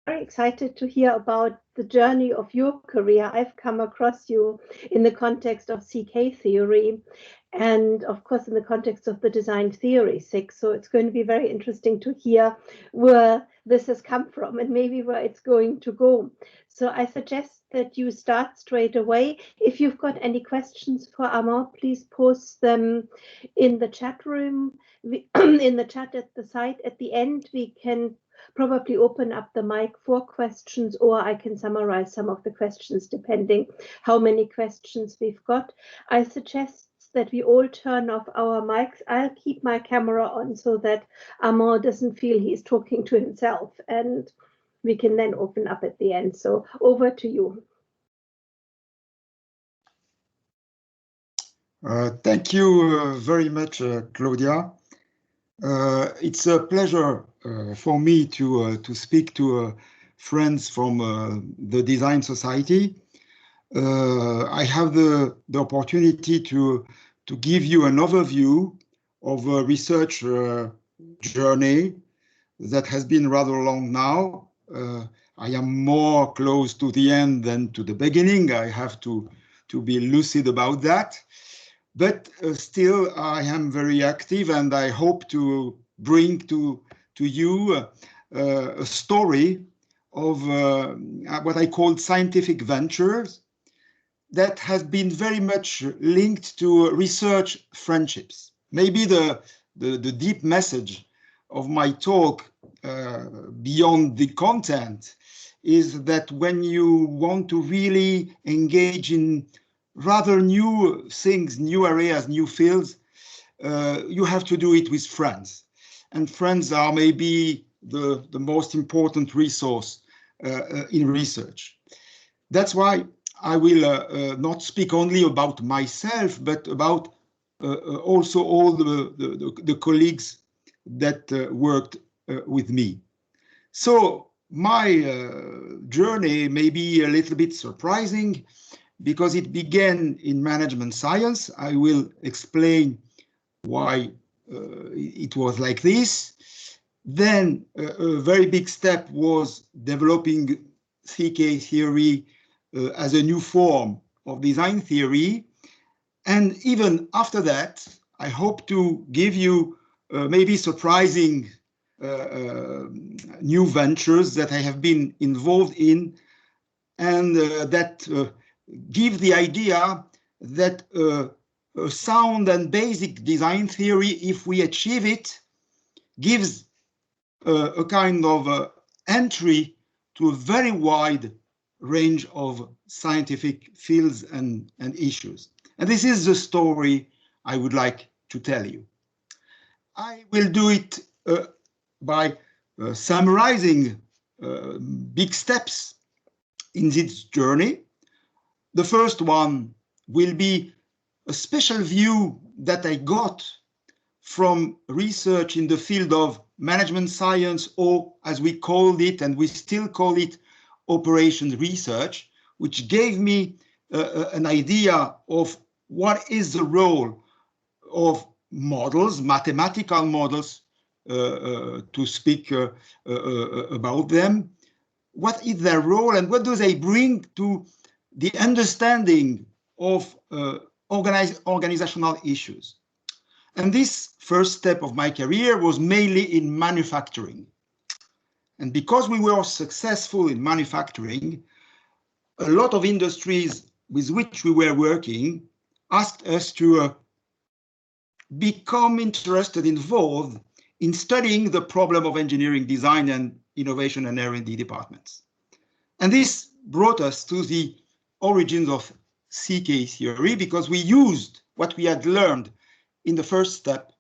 very excited to hear about the journey of your career. I've come across you in the context of CK theory and of course in the context of the design theory 6. So it's going to be very interesting to hear where this has come from and maybe where it's going to go. So I suggest that you start straight away. If you've got any questions for Armand, please post them in the chat room, in the chat at the site. At the end, we can probably open up the mic for questions, or I can summarize some of the questions depending how many questions we've got. I suggest that we all turn off our mics. I'll keep my camera on so that Armand doesn't feel he's talking to himself, and we can then open up at the end. So over to you. Thank you very much, Claudia. It's a pleasure for me to speak to friends from the Design Society. I have the opportunity to give you an overview of a research journey that has been rather long now. I am more close to the end than to the beginning. I have to be lucid about that. But still, I am very active, and I hope to bring to you a story of what I call scientific ventures that has been very much linked to research friendships. Maybe the deep message of my talk, beyond the content, is that when you want to really engage in rather new things, new areas, new fields, you have to do it with friends. And friends are maybe the most important resource in research. That's why I will not speak only about myself, but about also all the colleagues that worked with me. So my journey may be a little bit surprising, because it began in management science. I will explain why it was like this. Then a very big step was developing CK theory as a new form of design theory. And even after that, I hope to give you maybe surprising new ventures that I have been involved in, and that give the idea that a sound and basic design theory, if we achieve it, gives a kind of entry to a very wide range of scientific fields and issues. And this is the story I would like to tell you. I will do it by summarizing big steps in this journey. The first one will be a special view that I got from research in the field of management science, or as we called it, and we still call it, operations research, which gave me an idea of what is the role of models, mathematical models, to speak about them. What is their role and what do they bring to the understanding of organizational issues? And this first step of my career was mainly in manufacturing. And because we were successful in manufacturing, a lot of industries with which we were working asked us to become interested, involved in studying the problem of engineering design and innovation and R&D departments. And this brought us to the origins of CK theory, because we used what we had learned in the first step.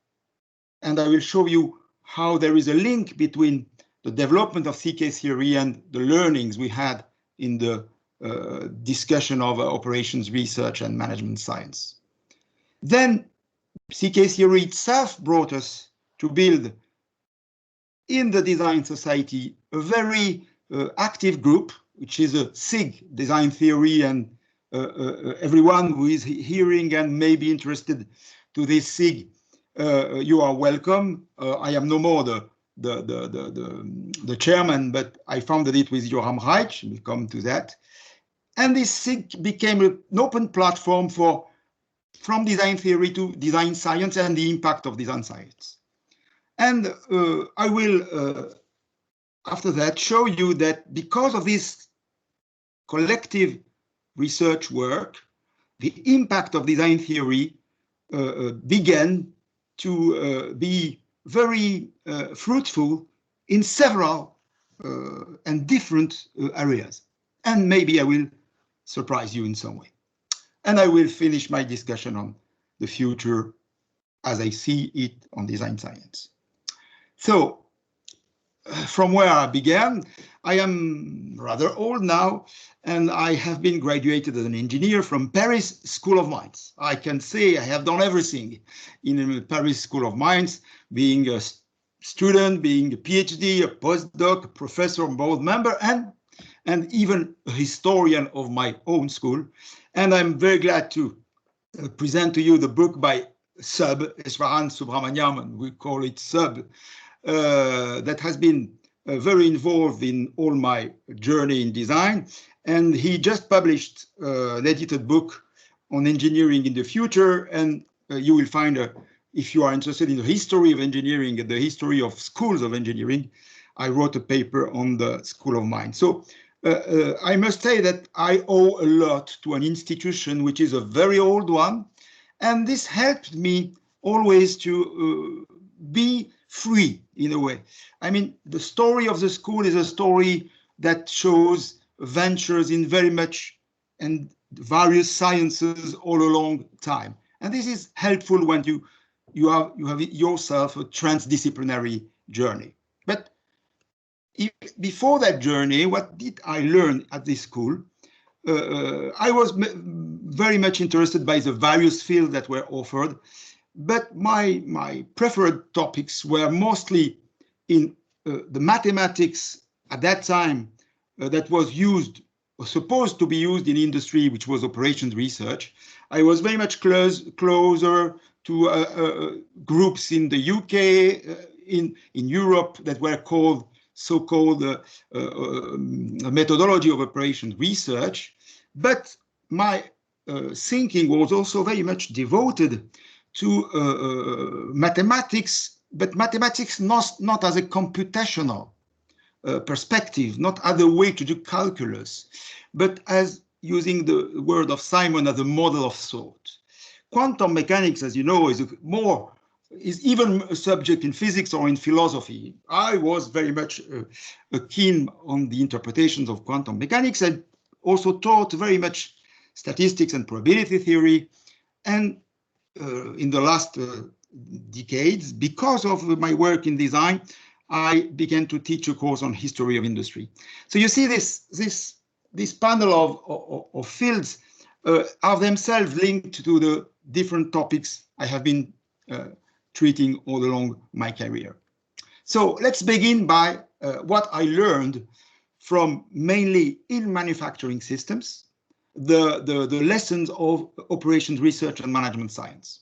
And I will show you how there is a link between the development of CK theory and the learnings we had in the discussion of operations research and management science. Then CK theory itself brought us to build in the Design Society a very active group, which is a SIG, design theory, and everyone who is hearing and may be interested to this SIG, you are welcome. I am no more the the chairman, but I founded it with Joram Reich. We'll come to that. And this became an open platform from design theory to design science and the impact of design science. And I will, after that, show you that because of this collective research work, the impact of design theory began to be very fruitful in several and different areas. And maybe I will surprise you in some way. And I will finish my discussion on the future as I see it on design science. So, from where I began, I am rather old now, and I have been graduated as an engineer from Paris School of Mines. I can say I have done everything in the Paris School of Mines, being a student, being a PhD, a postdoc, a professor, a board member, and even a historian of my own school. And I'm very glad to present to you the book by Sub, Eswaran Subramaniam, and we call it Sub, that has been very involved in all my journey in design. And he just published an edited book on engineering in the future. And you will find, if you are interested in the history of engineering and the history of schools of engineering, I wrote a paper on the School of Mines. So I must say that I owe a lot to an institution which is a very old one. And this helped me always to be free in a way. I mean, the story of the school is a story that shows ventures in very much and various sciences all along time. And this is helpful when you have yourself a transdisciplinary journey. But before that journey, what did I learn at this school? I was very much interested by the various fields that were offered, but my preferred topics were mostly in the mathematics at that time that was used or supposed to be used in industry, which was operations research. I was very much closer to groups in the UK, in Europe, that were called so-called methodology of operations research. But my thinking was also very much devoted to mathematics, but mathematics not as a computational perspective, not as a way to do calculus, but as using the word of Simon as a model of thought. Quantum mechanics, as you know, is even a subject in physics or in philosophy. I was very much keen on the interpretations of quantum mechanics and also taught very much statistics and probability theory. And in the last decades, because of my work in design, I began to teach a course on history of industry. So you see this panel of fields are themselves linked to the different topics I have been treating all along my career. So let's begin by what I learned from mainly in manufacturing systems, the lessons of operations research and management science.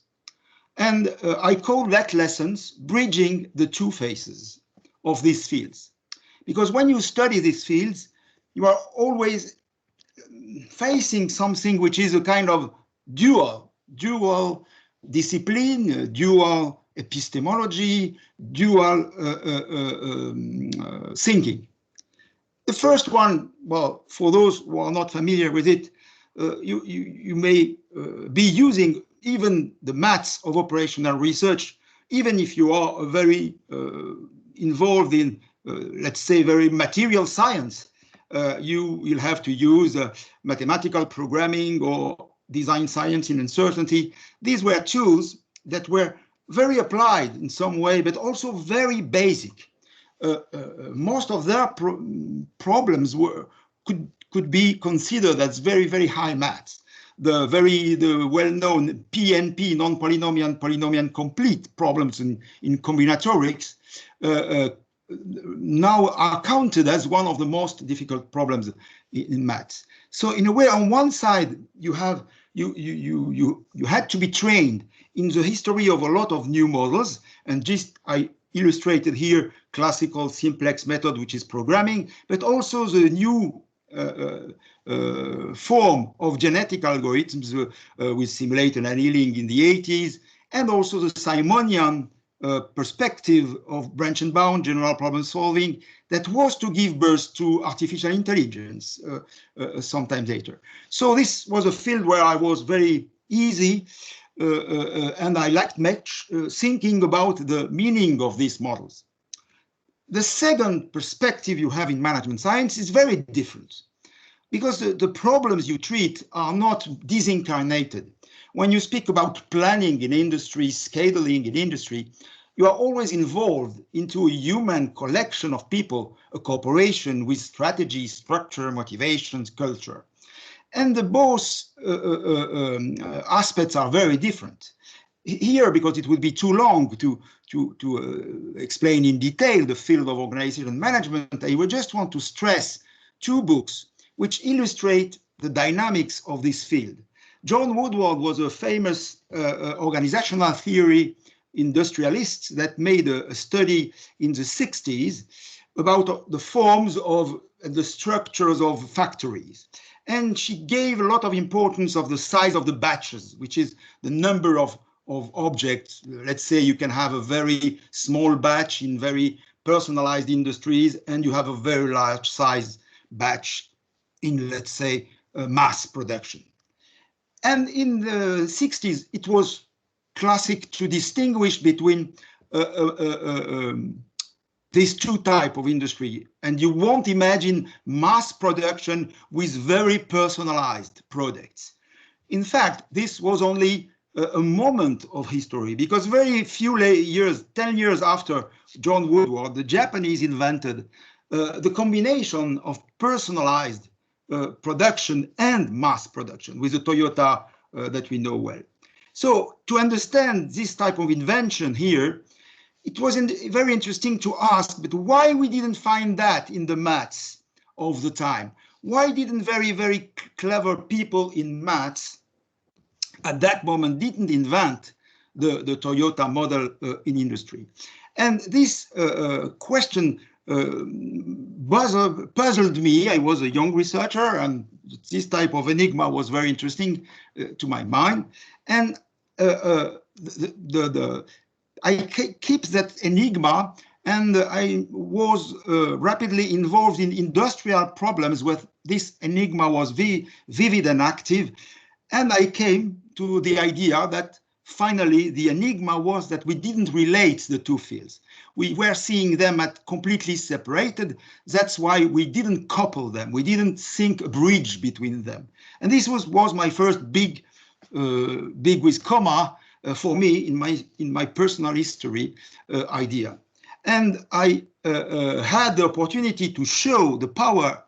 And I call that lessons bridging the two phases of these fields. Because when you study these fields, you are always facing something which is a kind of dual discipline, dual epistemology, dual thinking. The first one, well, for those who are not familiar with it, you may be using even the maths of operational research, even if you are very involved in, let's say, very material science. You'll have to use mathematical programming or design science in uncertainty. These were tools that were very applied in some way, but also very basic. Most of their problems could be considered as very, very high maths. The well-known PNP, non-polynomial, polynomial complete problems in combinatorics now are counted as one of the most difficult problems in maths. So in a way, on one side, you had to be trained in the history of a lot of new models, and just I illustrated here, classical simplex method, which is programming, but also the new form of genetic algorithms with simulation and annealing in the 80s, and also the Simonian perspective of branch and bound general problem solving that was to give birth to artificial intelligence sometime later. So this was a field where I was very easy and I liked much thinking about the meaning of these models. The second perspective you have in management science is very different because the problems you treat are not disincarnated. When you speak about planning in industry, scheduling in industry, you are always involved into a human collection of people, a corporation with strategy, structure, motivations, culture. And both aspects are very different. Here, because it would be too long to explain in detail the field of organization management, I would just want to stress two books which illustrate the dynamics of this field. John Woodward was a famous organizational theory industrialist that made a study in the 60s about the forms of the structures of factories. And she gave a lot of importance of the size of the batches, which is the number of objects. Let's say you can have a very small batch in very personalized industries, and you have a very large size batch in, let's say, mass production. And in the 60s, it was classic to distinguish between these two types of industry. And you won't imagine mass production with very personalized products. In fact, this was only a moment of history because very few years, 10 years after John Woodward, the Japanese invented the combination of personalized production and mass production with the Toyota that we know well. So to understand this type of invention here, it was very interesting to ask, but why we didn't find that in the maths of the time? Why didn't very, very clever people in maths at that moment didn't invent the Toyota model in industry? And this question puzzled me. I was a young researcher, and this type of enigma was very interesting to my mind. And I keep that enigma, and I was rapidly involved in industrial problems where this enigma was vivid and active. And I came to the idea that finally the enigma was that we didn't relate the two fields. We were seeing them as completely separated. That's why we didn't couple them. We didn't think a bridge between them. And this was my first big with comma for me in my personal history idea. And I had the opportunity to show the power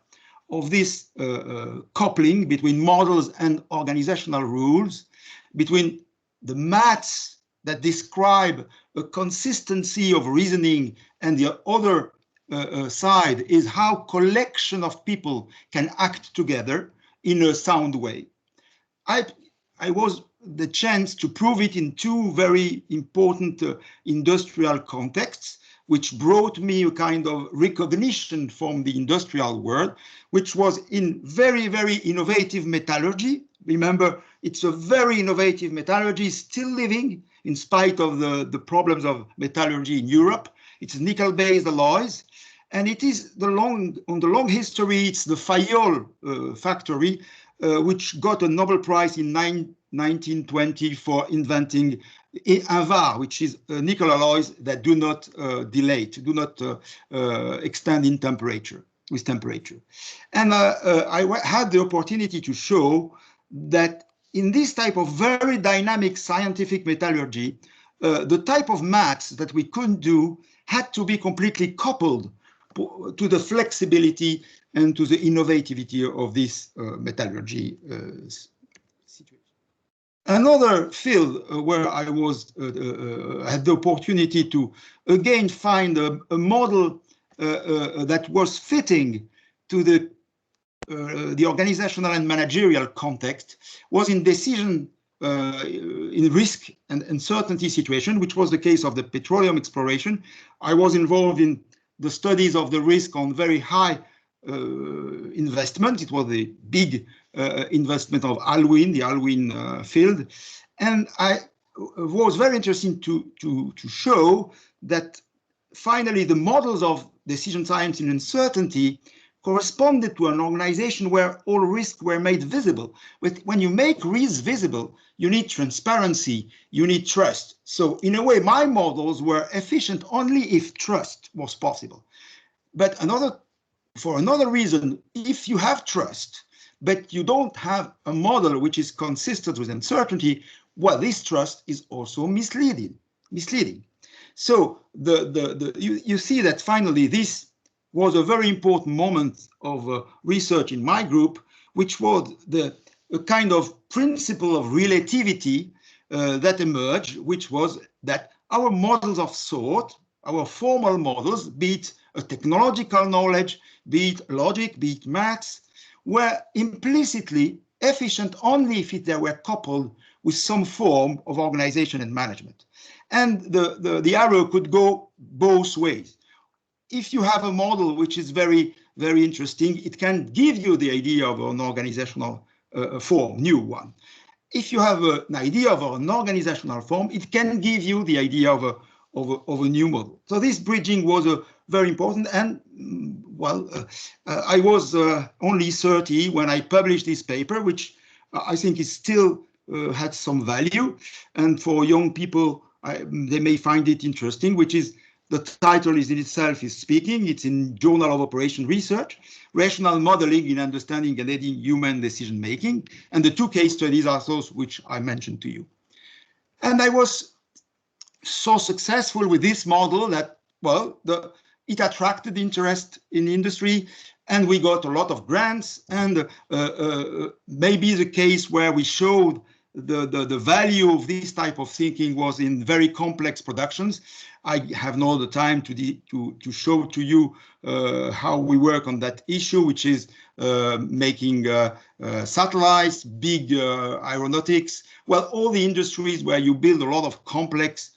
of this coupling between models and organizational rules, between the maths that describe a consistency of reasoning, and the other side is how collection of people can act together in a sound way. I was the chance to prove it in two very important industrial contexts, which brought me a kind of recognition from the industrial world, which was in very, very innovative metallurgy. Remember, it's a very innovative metallurgy, still living in spite of the problems of metallurgy in Europe. It's nickel-based alloys, and it is on the long history, it's the Fayol factory, which got a Nobel Prize in 1920 for inventing Invar, which is nickel alloys that do not extend in temperature, with temperature. And I had the opportunity to show that in this type of very dynamic scientific metallurgy, the type of maths that we couldn't do had to be completely coupled to the flexibility and to the innovativity of this metallurgy situation. Another field where I was had the opportunity to again find a model that was fitting to the organizational and managerial context was in decision in risk and uncertainty situation, which was the case of the petroleum exploration. I was involved in the studies of the risk on very high investment. It was a big investment of Alwyn, the Alwyn field. And I was very interested to show that finally the models of decision science in uncertainty corresponded to an organization where all risks were made visible. But when you make risks visible, you need transparency, you need trust. So in a way, my models were efficient only if trust was possible. But for another reason, if you have trust, but you don't have a model which is consistent with uncertainty, well, this trust is also misleading. So you see that finally this was a very important moment of research in my group, which was a kind of principle of relativity that emerged, which was that our models of thought, our formal models, be it a technological knowledge, be it logic, be it maths, were implicitly efficient only if they were coupled with some form of organization and management. And the arrow could go both ways. If you have a model which is very, very interesting, it can give you the idea of an organizational form, new one. If you have an idea of an organizational form, it can give you the idea of a new model. So this bridging was very important. And well, I was only 30 when I published this paper, which I think is still had some value. And for young people, they may find it interesting, which is the title is in itself is speaking. It's in Journal of Operation Research, Rational Modeling in Understanding and Aiding Human Decision Making. And the two case studies are those which I mentioned to you. And I was so successful with this model that, well, it attracted interest in industry, and we got a lot of grants. And maybe the case where we showed the value of this type of thinking was in very complex productions. I have no other time to show to you how we work on that issue, which is making satellites, big aeronautics, well, all the industries where you build a lot of complex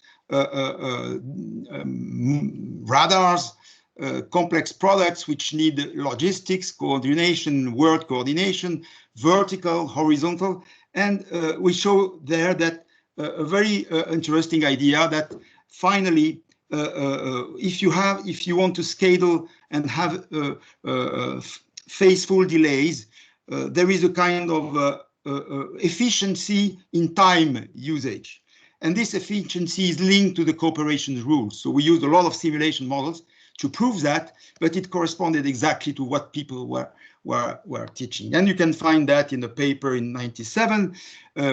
radars, complex products which need logistics, coordination, word coordination, vertical, horizontal. And we show there that a very interesting idea that finally, if you want to scale and have faithful delays, there is a kind of efficiency in time usage. And this efficiency is linked to the cooperation rules. So we used a lot of simulation models to prove that, but it corresponded exactly to what people were teaching. And you can find that in a paper in '97,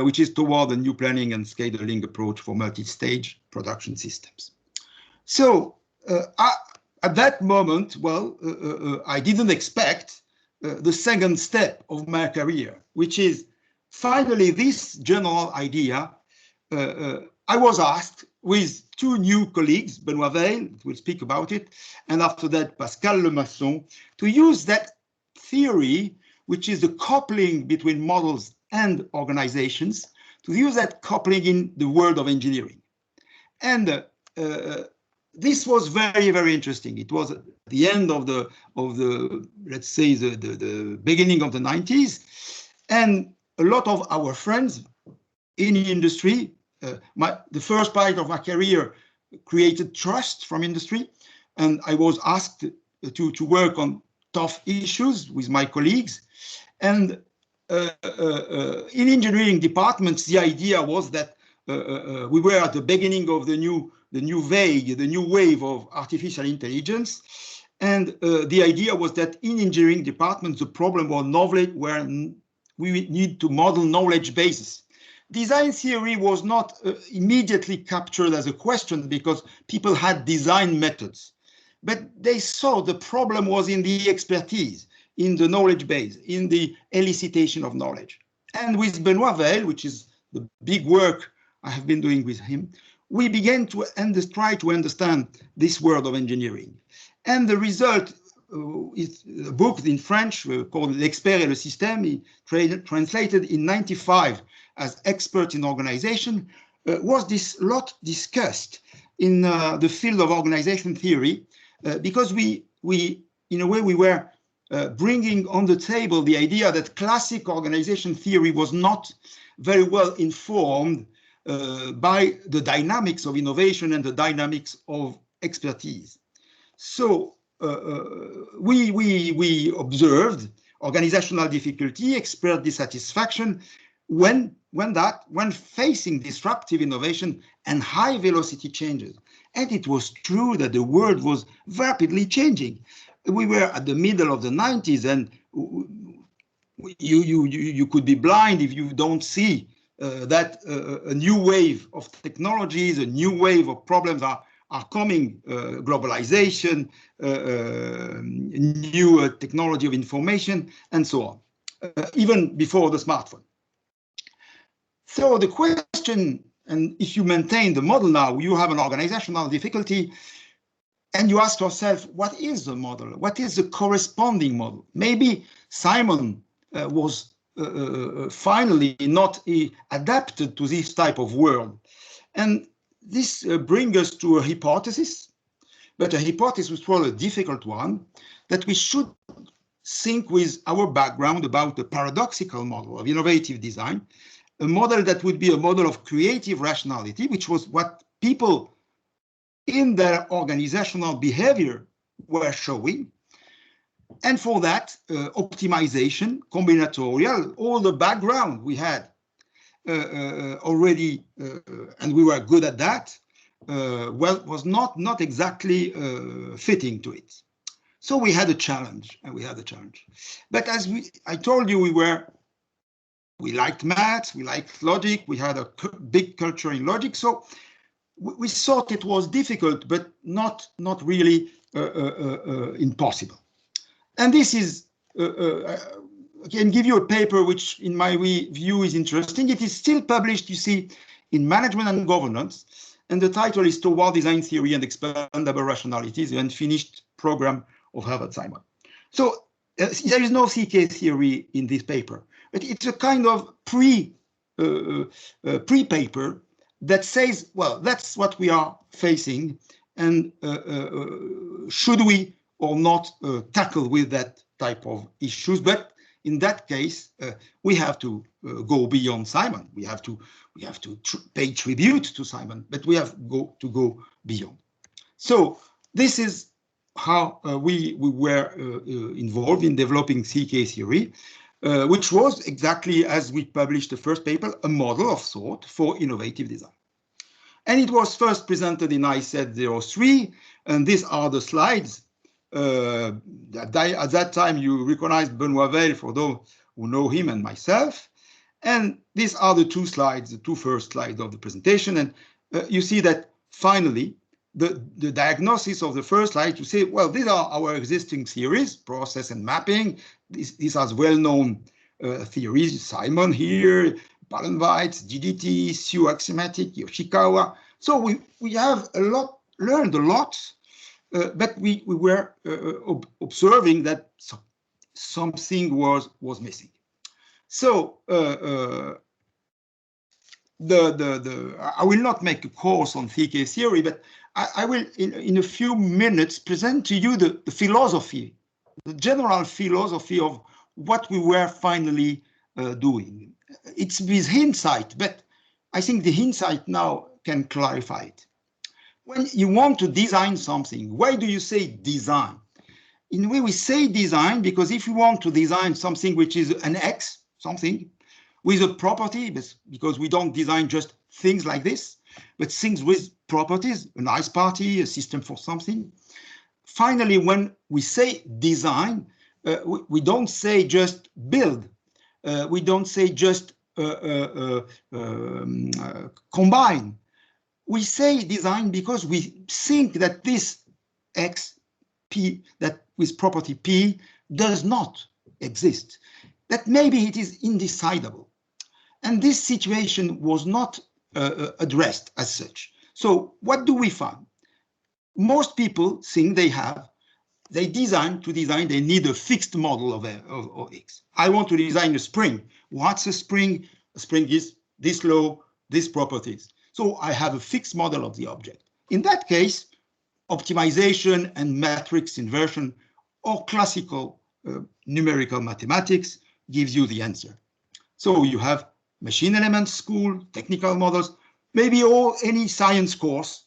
which is toward a new planning and scheduling approach for multi-stage production systems. So at that moment, well, I didn't expect the second step of my career, which is finally this general idea. I was asked with two new colleagues, Benoît Weil, will speak about it, and after that, Pascal Lemasson, to use that theory, which is the coupling between models and organizations, to use that coupling in the world of engineering. And this was very, very interesting. It was at the end of the let's say, the beginning of the 90s. And a lot of our friends in the industry, the first part of my career created trust from industry. And I was asked to work on tough issues with my colleagues. And in engineering departments, the idea was that we were at the beginning of the new wave of artificial intelligence. And the idea was that in engineering departments, the problem was knowledge, where we need to model knowledge bases. Design theory was not immediately captured as a question because people had design methods. But they saw the problem was in the expertise, in the knowledge base, in the elicitation of knowledge. And with Benoît Weil, which is the big work I have been doing with him, we began to try to understand this world of engineering. And the result is a book in French called L'Expert et le Système, translated in '95 as Expert in Organization, was this lot discussed in the field of organization theory, because we in a way we were bringing on the table the idea that classic organization theory was not very well informed by the dynamics of innovation and the dynamics of expertise. So we observed organizational difficulty, expert dissatisfaction when facing disruptive innovation and high velocity changes. And it was true that the world was rapidly changing. We were at the middle of the 90s, and you could be blind if you don't see that a new wave of technologies, a new wave of problems are coming, globalization, new technology of information, and so on, even before the smartphone. So the question, and if you maintain the model now, you have an organizational difficulty, and you ask yourself, what is the model? What is the corresponding model? Maybe Simon was finally not adapted to this type of world. And this brings us to a hypothesis, but a hypothesis was a difficult one, that we should think with our background about the paradoxical model of innovative design, a model that would be a model of creative rationality, which was what people in their organizational behavior were showing. And for that, optimization, combinatorial, all the background we had already, and we were good at that, well, was not exactly fitting to it. So we had a challenge, But as I told you, we liked maths, we liked logic, we had a big culture in logic. So we thought it was difficult, but not really impossible. And this is, I can give you a paper which, in my view, is interesting. It is still published, you see, in Management and Governance, and the title is Toward Design Theory and Expandable Rationalities, the unfinished program of Harvard-Simon. So there is no CK theory in this paper, but it's a kind of pre-paper that says, well, that's what we are facing, and should we or not tackle with that type of issues? But in that case, we have to go beyond Simon. We have to pay tribute to Simon, but we have to go beyond. So this is how we were involved in developing CK theory, which was exactly as we published the first paper, a model of thought for innovative design. And it was first presented in ISET 03, and these are the slides. At that time, you recognized Benoit Veil, for those who know him, and myself. And these are the two slides, the two first slides of the presentation. And you see that finally, the diagnosis of the first slide, you say, well, these are our existing theories, process and mapping. These are well-known theories, Simon here, Palenweitz, GDT, Sue Axiomatic, Yoshikawa. So we have learned a lot, but we were observing that something was missing. So I will not make a course on CK theory, but I will, in a few minutes, present to you the philosophy, the general philosophy of what we were finally doing. It's with hindsight, but I think the hindsight now can clarify it. When you want to design something, why do you say design? In a way, we say design because if you want to design something which is an X, something with a property, because we don't design just things like this, but things with properties, a nice party, a system for something. Finally, when we say design, we don't say just build. We don't say just combine. We say design because we think that this X, P, that with property P does not exist, that maybe it is indecidable. And this situation was not addressed as such. So what do we find? Most people think they design, they need a fixed model of X. I want to design a spring. What's a spring? A spring is this law, these properties. So I have a fixed model of the object. In that case, optimization and matrix inversion or classical numerical mathematics gives you the answer. So you have machine elements school, technical models, maybe any science course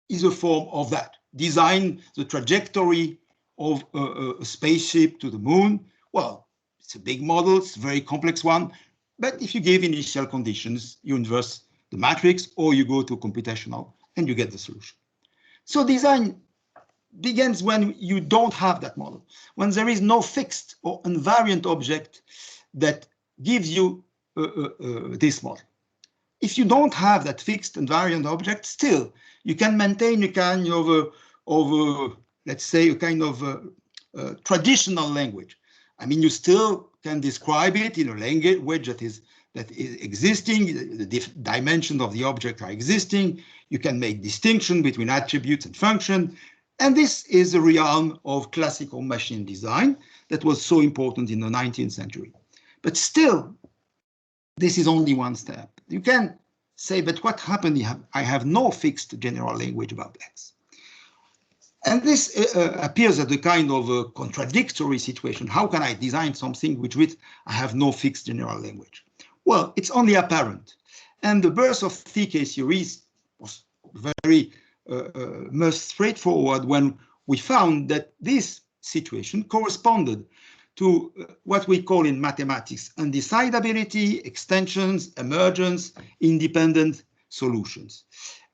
is a form of that. Design the trajectory of a spaceship to the moon. Well, it's a big model, it's a very complex one, but if you give initial conditions, you inverse the matrix or you go to computational and you get the solution. So design begins when you don't have that model, when there is no fixed or invariant object that gives you this model. If you don't have that fixed invariant object, still you can maintain a kind of let's say, a kind of traditional language. I mean, you still can describe it in a language that is existing. The dimensions of the object are existing. You can make distinction between attributes and function. And this is the realm of classical machine design that was so important in the 19th century. But still, this is only one step. You can say, but what happened? I have no fixed general language about X. And this appears as a kind of a contradictory situation. How can I design something which I have no fixed general language? Well, it's only apparent. And the birth of CK series was very much straightforward when we found that this situation corresponded to what we call in mathematics undecidability, extensions, emergence, independent solutions.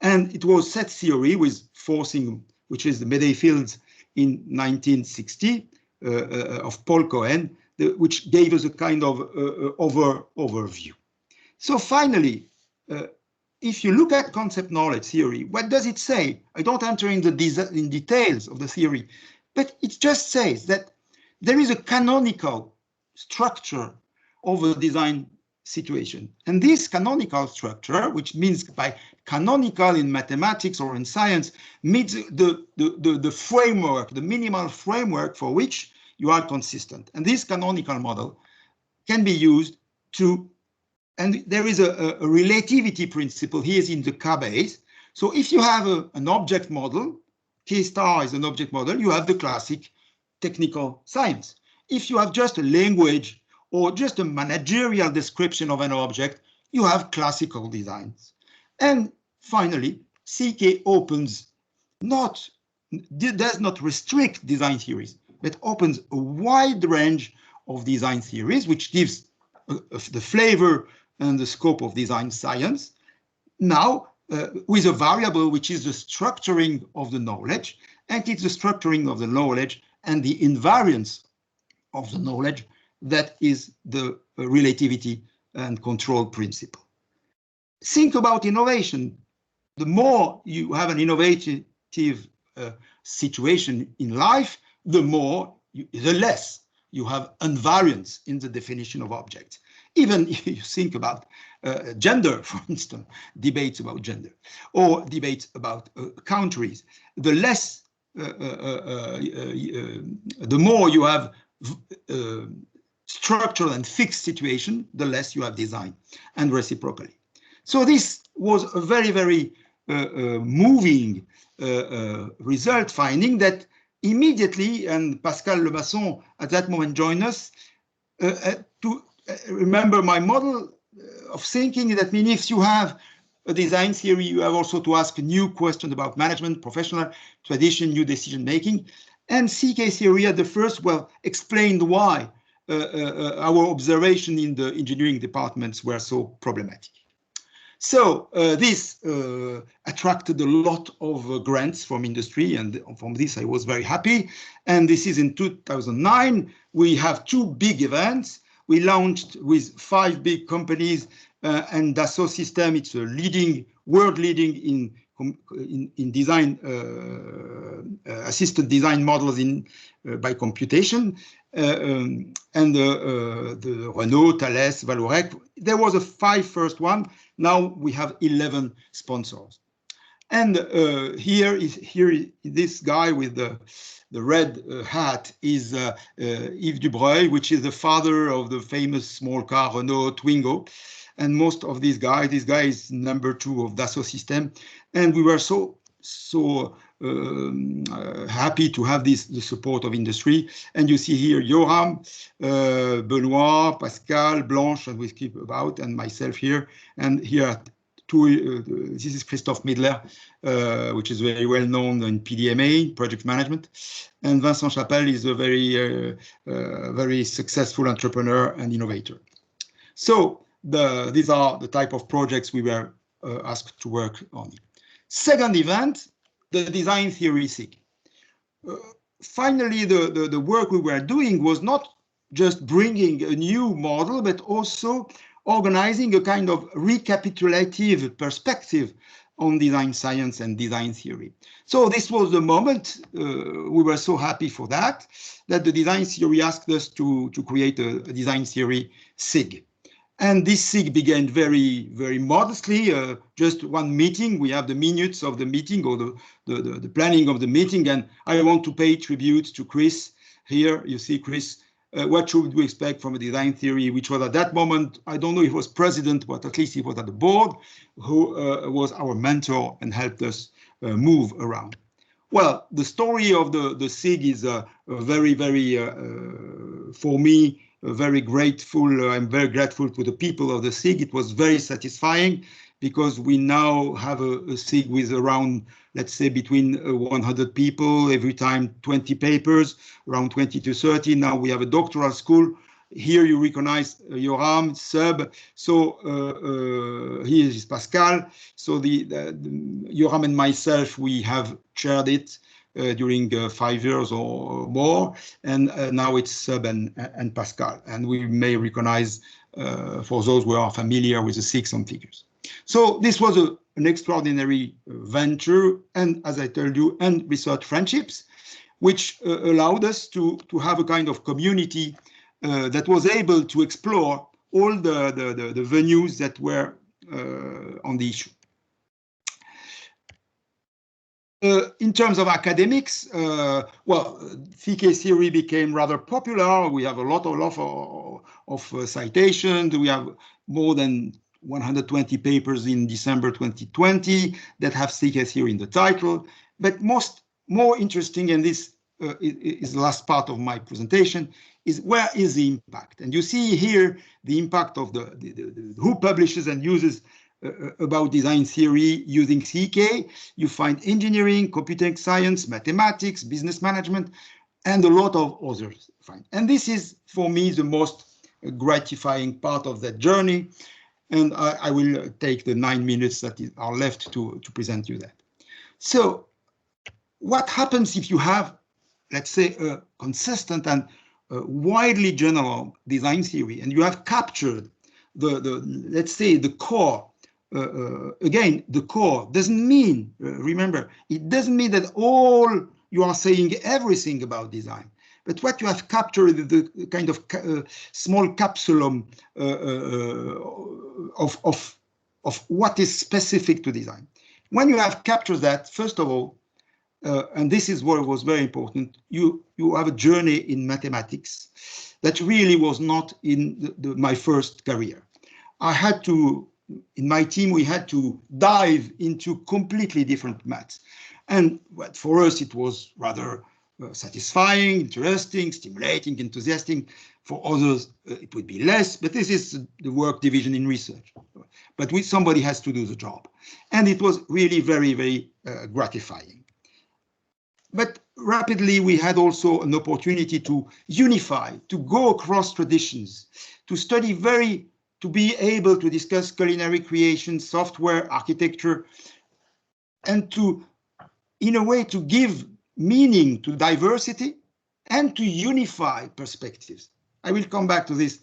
And it was set theory with forcing, which is the Meday fields in 1960 of Paul Cohen, which gave us a kind of overview. So finally, if you look at concept knowledge theory, what does it say? I don't enter in details of the theory, but it just says that there is a canonical structure of a design situation. And this canonical structure, which means by canonical in mathematics or in science, means the framework, the minimal framework for which you are consistent. And this canonical model can be used to, and there is a relativity principle here in the K base. So if you have an object model, K star is an object model, you have the classic technical science. If you have just a language or just a managerial description of an object, you have classical designs. And finally, CK opens does not restrict design theories, but opens a wide range of design theories, which gives the flavor and the scope of design science. Now, with a variable which is the structuring of the knowledge, and it's the structuring of the knowledge and the invariance of the knowledge that is the relativity and control principle. Think about innovation. The more you have an innovative situation in life, the less you have invariance in the definition of objects. Even if you think about gender, for instance, debates about gender, or debates about countries, the less, the more you have structural and fixed situation, the less you have design, and reciprocally. So this was a very, very moving result finding that immediately, and Pascal Lemasson at that moment joined us, to remember my model of thinking. That means if you have a design theory, you have also to ask new questions about management, professional tradition, new decision making. And CK theory at the first, well, explained why our observation in the engineering departments were so problematic. So this attracted a lot of grants from industry, and from this I was very happy. And this is in 2009. We have two big events. We launched with 5 big companies, and Dassault System. It's a world leading in design, assisted design models by computation, and the Renault, Thales, Vallourec. There was a 5 first one. Now we have 11 sponsors. And here this guy with the red hat is Yves Dubreuil, which is the father of the famous small car Renault Twingo. And most of these guys, this guy is number 2 of Dassault System. And we were so so happy to have the support of industry. And you see here Yoram, Benoit, Pascal, Blanche, and we keep about, and myself here. And here, this is Christophe Midler, which is very well known in PDMA, project management. And Vincent Chapelle is a very successful entrepreneur and innovator. So these are the type of projects we were asked to work on. Second event, the design theory SIG. Finally, the work we were doing was not just bringing a new model, but also organizing a kind of recapitulative perspective on design science and design theory. So this was the moment, we were so happy for that the design theory asked us to create a design theory SIG. And this SIG began very, very modestly, just one meeting. We have the minutes of the meeting or the planning of the meeting. And I want to pay tribute to Chris. Here you see Chris. What should we expect from a design theory, which was at that moment, I don't know if he was president, but at least he was at the board, who was our mentor and helped us move around. Well, the story of the SIG is very, very, for me, very grateful. I'm very grateful to the people of the SIG. It was very satisfying because we now have a SIG with around, let's say, between 100 people, every time 20 papers, around 20 to 30. Now we have a doctoral school. Here you recognize Yoram, Sub. So here is Pascal. So Yoram and myself, we have chaired it during 5 years or more, and now it's Sub and Pascal. And we may recognize, for those who are familiar with the SIG, some figures. So this was an extraordinary venture, and as I told you, and research friendships, which allowed us to have a kind of community that was able to explore all the venues that were on the issue. In terms of academics, well, CK theory became rather popular. We have a lot of citations. We have more than 120 papers in December 2020 that have CK theory in the title. But more interesting, and this is the last part of my presentation, is where is the impact? And you see here the impact of who publishes and uses about design theory using CK. You find engineering, computer science, mathematics, business management, and a lot of others. And this is, for me, the most gratifying part of that journey. And I will take the 9 minutes that are left to present you that. So what happens if you have, let's say, a consistent and widely general design theory, and you have captured let's say, the core? Again, the core doesn't mean, remember, it doesn't mean that all you are saying everything about design, but what you have captured, the kind of small capsulum of what is specific to design. When you have captured that, first of all, and this is what was very important, you have a journey in mathematics that really was not in my first career. I had to, in my team, we had to dive into completely different maths. And for us, it was rather satisfying, interesting, stimulating, enthusiastic. For others, it would be less, but this is the work division in research. But somebody has to do the job. And it was really very, very gratifying. But rapidly, we had also an opportunity to unify, to go across traditions, to study to be able to discuss culinary creation, software, architecture, and to, in a way, to give meaning to diversity and to unify perspectives. I will come back to this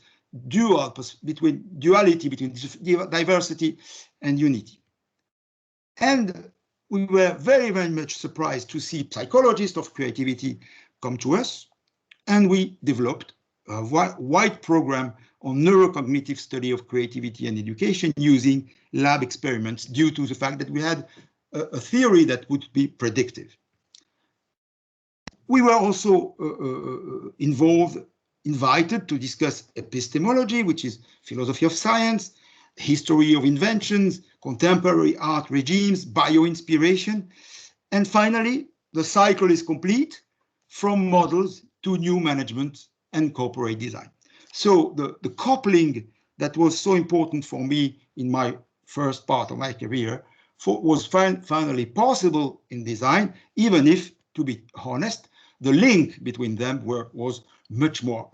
duality between diversity and unity. And we were very, very much surprised to see psychologists of creativity come to us, and we developed a wide program on neurocognitive study of creativity and education using lab experiments due to the fact that we had a theory that would be predictive. We were also invited to discuss epistemology, which is philosophy of science, history of inventions, contemporary art regimes, bio-inspiration. And finally, the cycle is complete from models to new management and corporate design. So the coupling that was so important for me in my first part of my career was finally possible in design, even if, to be honest, the link between them was much more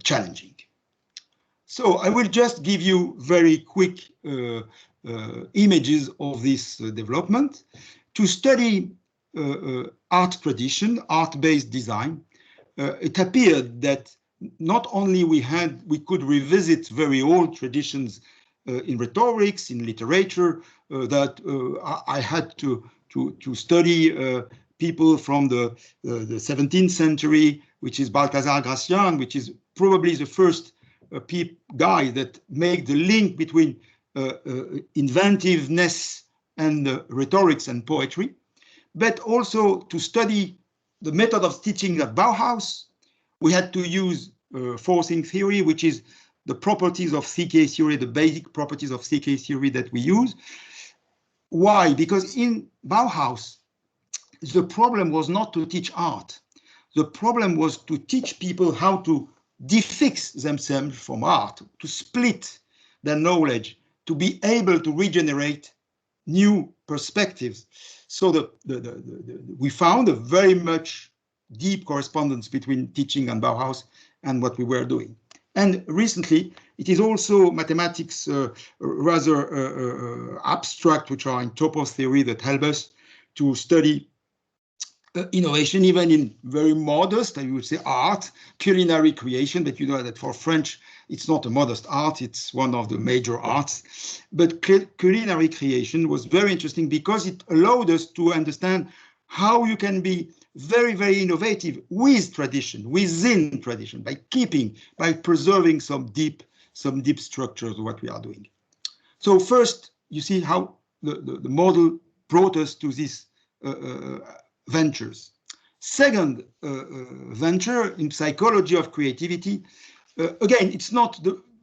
challenging. So I will just give you very quick images of this development. To study art tradition, art-based design, it appeared that not only we could revisit very old traditions in rhetorics, in literature, that I had to study people from the 17th century, which is Balthazar Gracian, which is probably the first guy that made the link between inventiveness and rhetorics and poetry, but also to study the method of teaching at Bauhaus. We had to use forcing theory, which is the properties of CK theory, the basic properties of CK theory that we use. Why? Because in Bauhaus, the problem was not to teach art. The problem was to teach people how to defix themselves from art, to split their knowledge, to be able to regenerate new perspectives. So we found a very much deep correspondence between teaching and Bauhaus and what we were doing. And recently, it is also mathematics rather abstract, which are in topos theory, that help us to study innovation, even in very modest, I would say, art, culinary creation. But you know that for French, it's not a modest art, it's one of the major arts. But culinary creation was very interesting because it allowed us to understand how you can be very, very innovative with tradition, within tradition, by preserving some deep structures of what we are doing. So first, you see how the model brought us to these ventures. Second venture in psychology of creativity. Again, it's not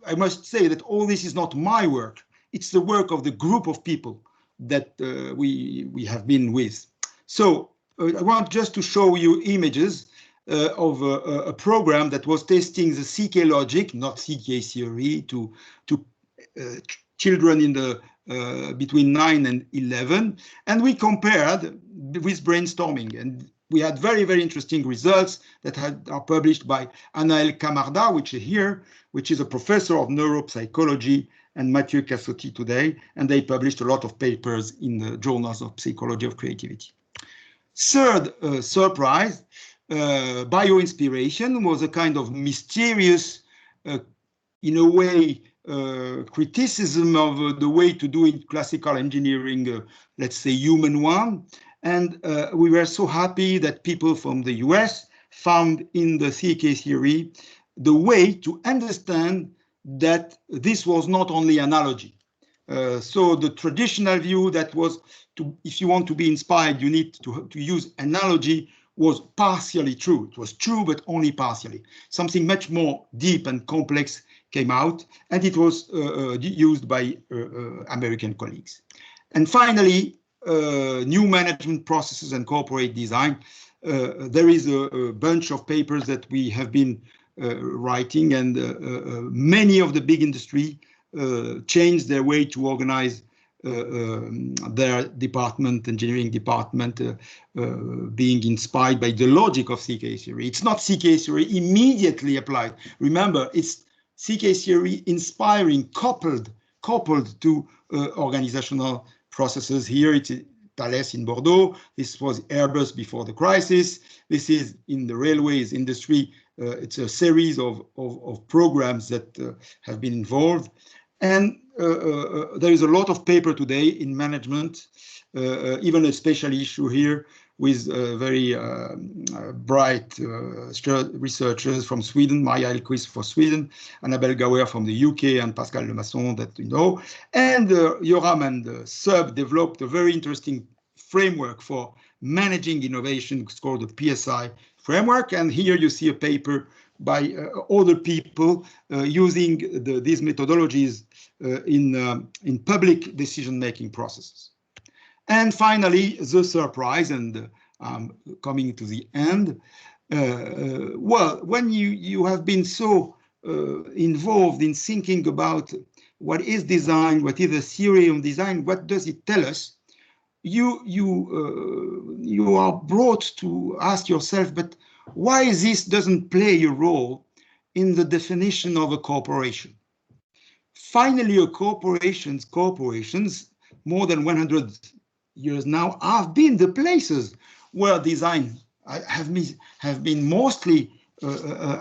I must say that all this is not my work. It's the work of the group of people that we have been with. So I want just to show you images of a program that was testing the CK logic, not CK theory, to children in the between 9 and 11, and we compared with brainstorming, and we had very, very interesting results that are published by Anaël Camarda, which is a professor of neuropsychology, and Mathieu Cassotti today, and they published a lot of papers in the journals of psychology of creativity. Third surprise, bioinspiration was a kind of mysterious, in a way, criticism of the way to do in classical engineering, let's say human one. And we were so happy that people from the US found in the CK theory the way to understand that this was not only analogy. So the traditional view that was, if you want to be inspired, you need to use analogy, was partially true. It was true, but only partially. Something much more deep and complex came out, and it was used by American colleagues. And finally, new management processes and corporate design. There is a bunch of papers that we have been writing, and many of the big industry changed their way to organize their department, engineering department, being inspired by the logic of CK theory. It's not CK theory immediately applied. Remember, it's CK theory inspiring, coupled to organizational processes. Here it's Thales in Bordeaux. This was Airbus before the crisis. This is in the railways industry. It's a series of programs that have been involved. And there is a lot of paper today in management, even a special issue here with very bright researchers from Sweden, Maja Elquist for Sweden, Annabelle Gauer from the UK, and Pascal Lemasson that you know. And Yoram and Sub developed a very interesting framework for managing innovation. It's called the PSI framework. And here you see a paper by other people using these methodologies in public decision-making processes. And finally, the surprise, and coming to the end. Well, when you have been so involved in thinking about what is design, what is the theory of design, what does it tell us, you are brought to ask yourself, but why this doesn't play a role in the definition of a corporation? Finally, corporations, more than 100 years now, have been the places where design have been mostly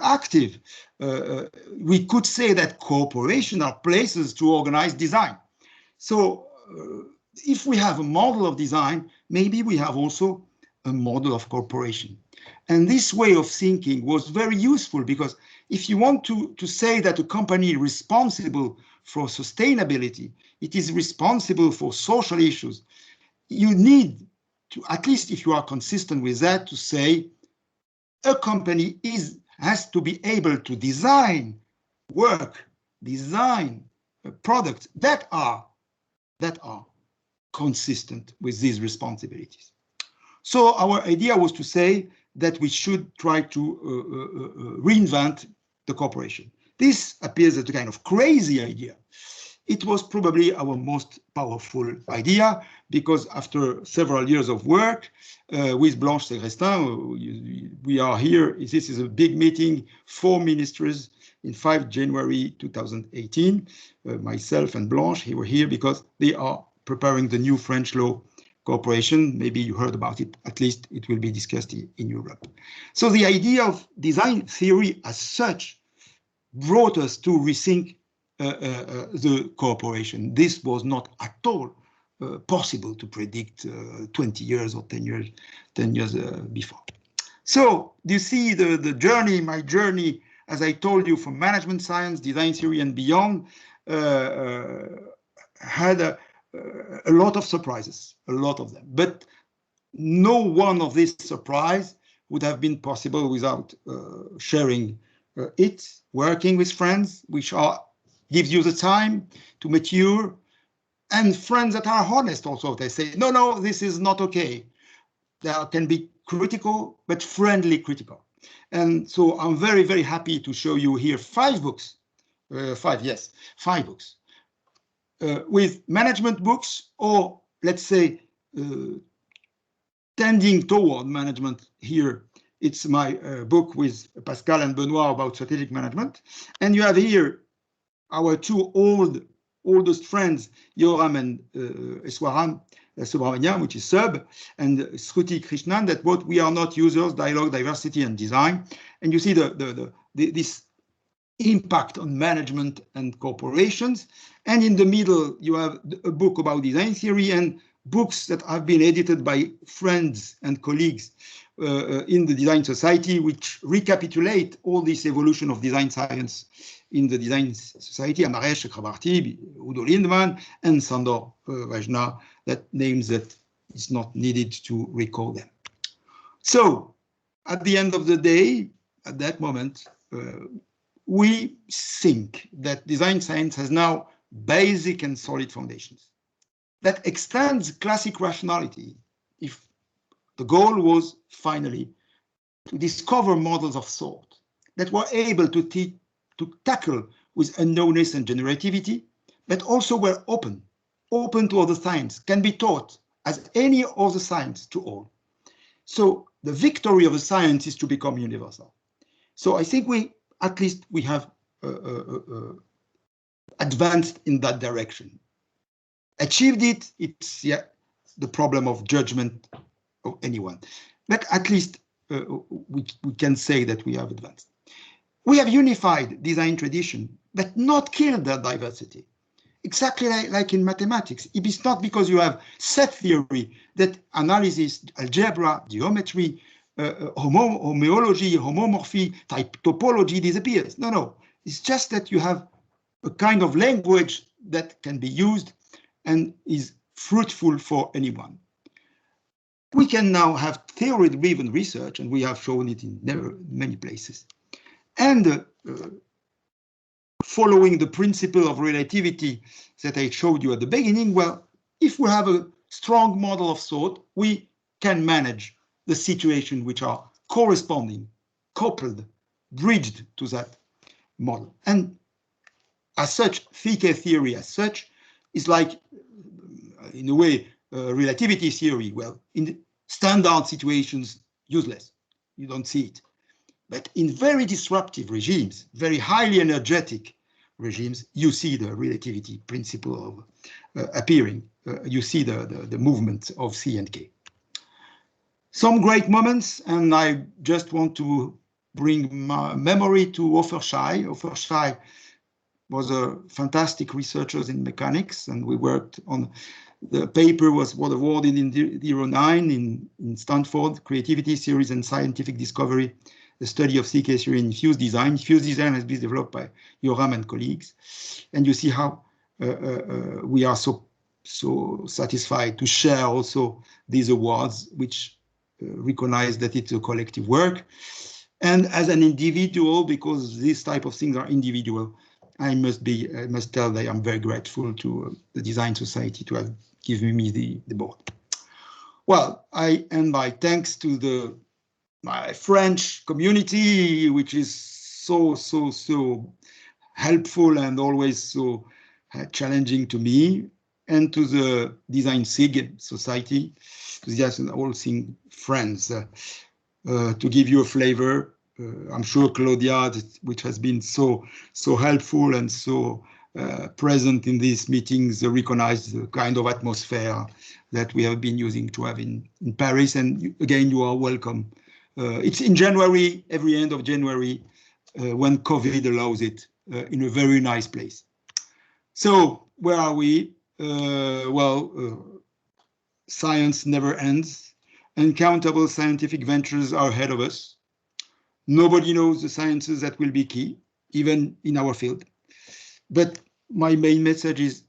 active. We could say that corporations are places to organize design. So if we have a model of design, maybe we have also a model of corporation. And this way of thinking was very useful, because if you want to say that a company is responsible for sustainability, it is responsible for social issues, you need to, at least if you are consistent with that, to say a company has to be able to design products that are consistent with these responsibilities. So our idea was to say that we should try to reinvent the corporation. This appears as a kind of crazy idea. It was probably our most powerful idea, because after several years of work with Blanche Segrestin, we are here. This is a big meeting, 4 ministers in 5 January 2018. Myself and Blanche, were here because they are preparing the new French law corporation. Maybe you heard about it, at least it will be discussed in Europe. So the idea of design theory as such brought us to rethink the corporation. This was not at all possible to predict 20 years or 10 years before. So you see the journey, my journey, as I told you, from management science, design theory, and beyond, had a lot of surprises, a lot of them. But no one of these surprises would have been possible without sharing it, working with friends, which gives you the time to mature, and friends that are honest also. They say, no, this is not okay. They can be critical, but friendly critical. And so I'm very, very happy to show you here 5 books, 5 books, with management books, or let's say tending toward management. Here, it's my book with Pascal and Benoit about strategic management. And you have here our 2 oldest friends, Yoram and Eswaran Subramanian, which is Sub, and Shruti Krishnan, that wrote We Are Not Users, Dialogue, Diversity, and Design. And you see this impact on management and corporations. And in the middle, you have a book about design theory and books that have been edited by friends and colleagues in the design society, which recapitulate all this evolution of design science in the design society. Amaresh Chakrabarti, Udo Lindman, and Sandor Vajna, that names that it's not needed to recall them. So at the end of the day, at that moment, we think that design science has now basic and solid foundations that extends classic rationality. If the goal was finally to discover models of thought that were able to tackle with unknownness and generativity, but also were open to other science, can be taught as any other science to all. So the victory of the science is to become universal. So I think at least we have advanced in that direction. Achieved it, it's the problem of judgment of anyone. But at least we can say that we have advanced. We have unified design tradition, but not killed that diversity. Exactly like in mathematics. It is not because you have set theory that analysis, algebra, geometry, homology, homomorphy, type topology disappears. No. It's just that you have a kind of language that can be used and is fruitful for anyone. We can now have theory-driven research, and we have shown it in many places. And following the principle of relativity that I showed you at the beginning, well, if we have strong model of thought, we can manage the situation which are corresponding, coupled, bridged to that model. And as such, TK theory as such is like, in a way, relativity theory. Well, in standard situations, useless. You don't see it. But in very disruptive regimes, very highly energetic regimes, you see the relativity principle of appearing. You see the movement of C and K. Some great moments, and I just want to bring my memory to Offershai. Offershai was a fantastic researcher in mechanics, and we worked on the paper was awarded in 09 in Stanford, Creativity, Theories, and Scientific Discovery, the study of CK theory in fused design. Fused design has been developed by Yoram and colleagues. And you see how we are so satisfied to share also these awards, which recognize that it's a collective work. And as an individual, because these type of things are individual, I must tell that I'm very grateful to the Design Society to have given me the board. Well, I end my thanks to my French community, which is so helpful and always so challenging to me, and to the Design SIG Society, to the all thing friends, to give you a flavor. I'm sure Claudia, which has been so helpful and so present in these meetings, recognize the kind of atmosphere that we have been using to have in Paris. And again, you are welcome. It's in January, every end of January, when COVID allows it, in a very nice place. So where are we? Science never ends. Uncountable scientific ventures are ahead of us. Nobody knows the sciences that will be key, even in our field. But my main message is,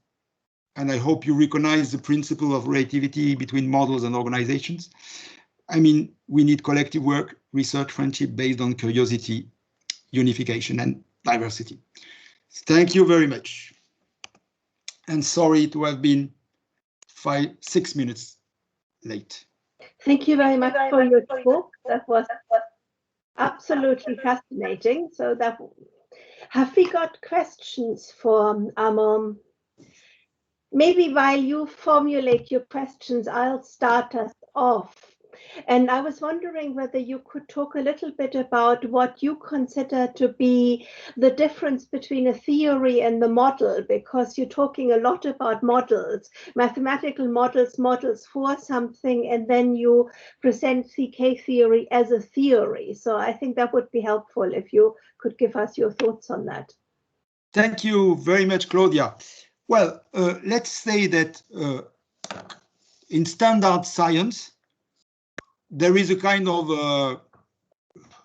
and I hope you recognize the principle of relativity between models and organizations. I mean, we need collective work, research, friendship based on curiosity, unification, and diversity. Thank you very much. And sorry to have been 6 minutes late. Thank you very much for your talk. That was absolutely fascinating. So have we got questions for Armand? Maybe while you formulate your questions, I'll start us off. And I was wondering whether you could talk a little bit about what you consider to be the difference between a theory and the model, because you're talking a lot about models, mathematical models for something, and then you present CK theory as a theory. So I think that would be helpful if you could give us your thoughts on that. Thank you very much, Claudia. Well, let's say that in standard science, there is a kind of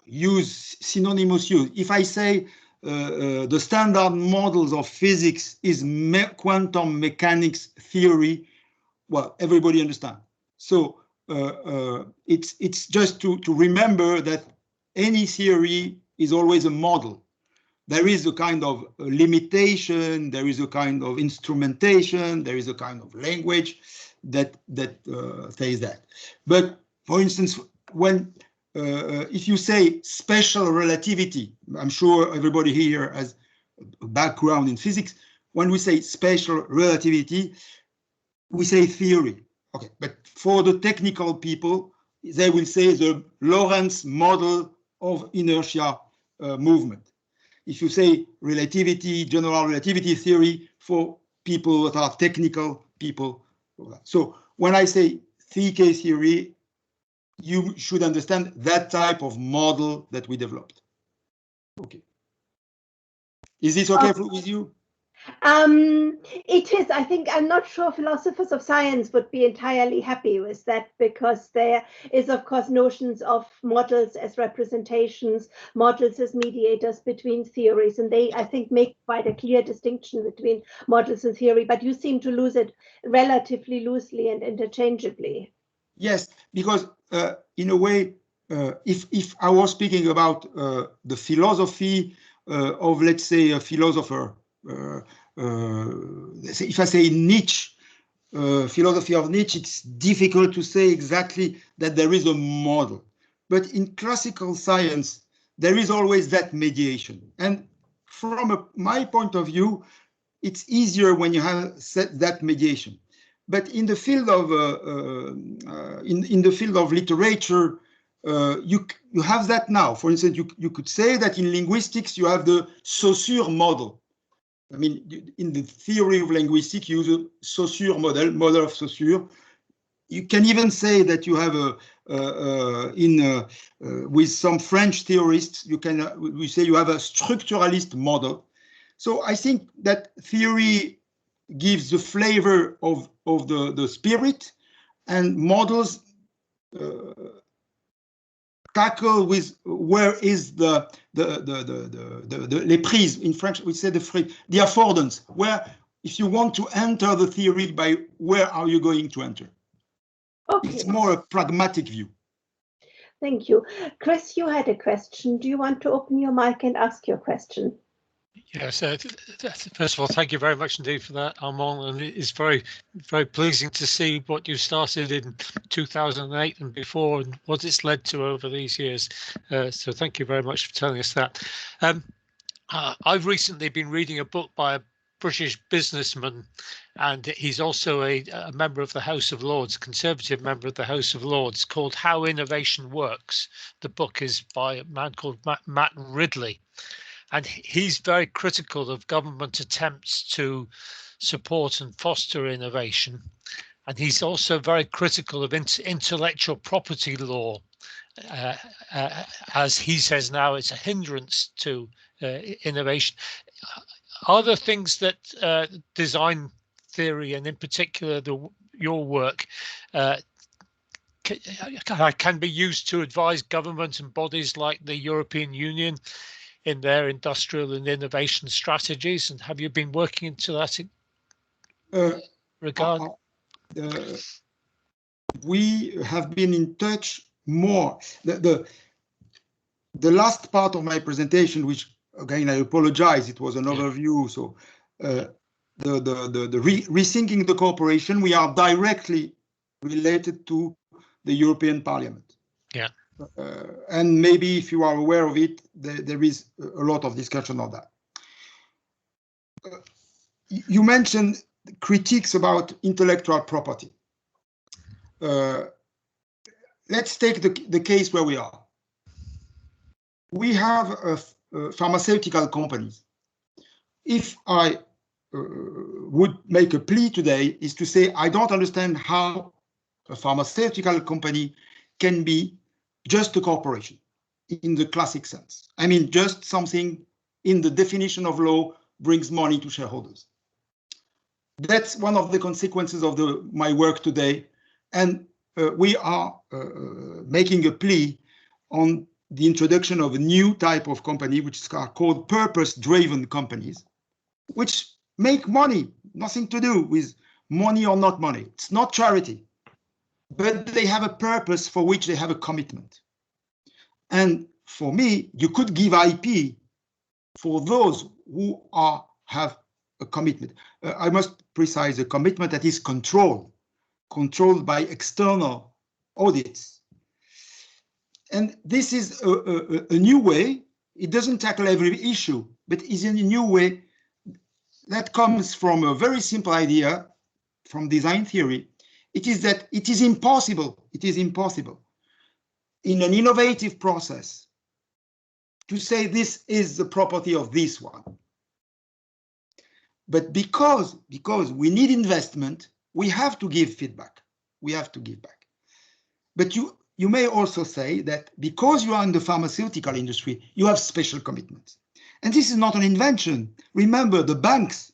synonymous use. If I say the standard models of physics is quantum mechanics theory, well, everybody understands. So it's just to remember that any theory is always a model. There is a kind of limitation, there is a kind of instrumentation, there is a kind of language that says that. But for instance, when if you say special relativity, I'm sure everybody here has a background in physics. When we say special relativity, we say theory. Okay, but for the technical people, they will say the Lorentz model of inertia movement. If you say relativity, general relativity theory, for people that are technical people. So when I say CK theory, you should understand that type of model that we developed. Okay. Is this okay with you? It is. I think I'm not sure philosophers of science would be entirely happy with that, because there is, of course, notions of models as representations, models as mediators between theories, and they, I think, make quite a clear distinction between models and theory, but you seem to lose it relatively loosely and interchangeably. Yes, because in a way, if I was speaking about the philosophy of, let's say, a philosopher, if I say Nietzsche, philosophy of Nietzsche, it's difficult to say exactly that there is a model. But in classical science, there is always that mediation. And from my point of view, it's easier when you have set that mediation. But in the field of in the field of literature, you have that now. For instance, you could say that in linguistics you have the Saussure model. I mean, in the theory of linguistics, you use a Saussure model of Saussure. You can even say that you have with some French theorists, we say you have a structuralist model. So I think that theory gives the flavor of the spirit, and models tackle with where is the les prises. In French we say the affordance, where if you want to enter the theory, by where are you going to enter? Okay. It's more a pragmatic view. Thank you. Chris, you had a question. Do you want to open your mic and ask your question? Yes, first of all, thank you very much indeed for that, Armand, and it's very, very pleasing to see what you started in 2008 and before, and what it's led to over these years. So thank you very much for telling us that. I've recently been reading a book by a British businessman, and he's also a member of the House of Lords, a Conservative member of the House of Lords, called How Innovation Works. The book is by a man called Matt Ridley. And he's very critical of government attempts to support and foster innovation. And he's also very critical of intellectual property law. As he says now, it's a hindrance to innovation. Are there things that design theory, and in particular your work, can be used to advise government and bodies like the European Union in their industrial and innovation strategies? And have you been working into that regard? We have been in touch more. The last part of my presentation, which again I apologize, it was an overview. So rethinking the cooperation, we are directly related to the European Parliament. Yeah. And maybe if you are aware of it, there is a lot of discussion on that. You mentioned critiques about intellectual property. Let's take the case where we are. We have pharmaceutical companies. If I would make a plea today, is to say I don't understand how a pharmaceutical company can be just a corporation in the classic sense. I mean, just something in the definition of law brings money to shareholders. That's one of the consequences of my work today. And we are making a plea on the introduction of a new type of company, which is called purpose-driven companies, which make money, nothing to do with money or not money. It's not charity, but they have a purpose for which they have a commitment. And for me, you could give IP for those who have a commitment. I must precise a commitment that is controlled by external audits. And this is a new way. It doesn't tackle every issue, but is in a new way that comes from a very simple idea from design theory. It is that it is impossible in an innovative process to say this is the property of this one. But because we need investment, we have to give feedback. We have to give back. But you may also say that because you are in the pharmaceutical industry, you have special commitments. And this is not an invention. Remember, the banks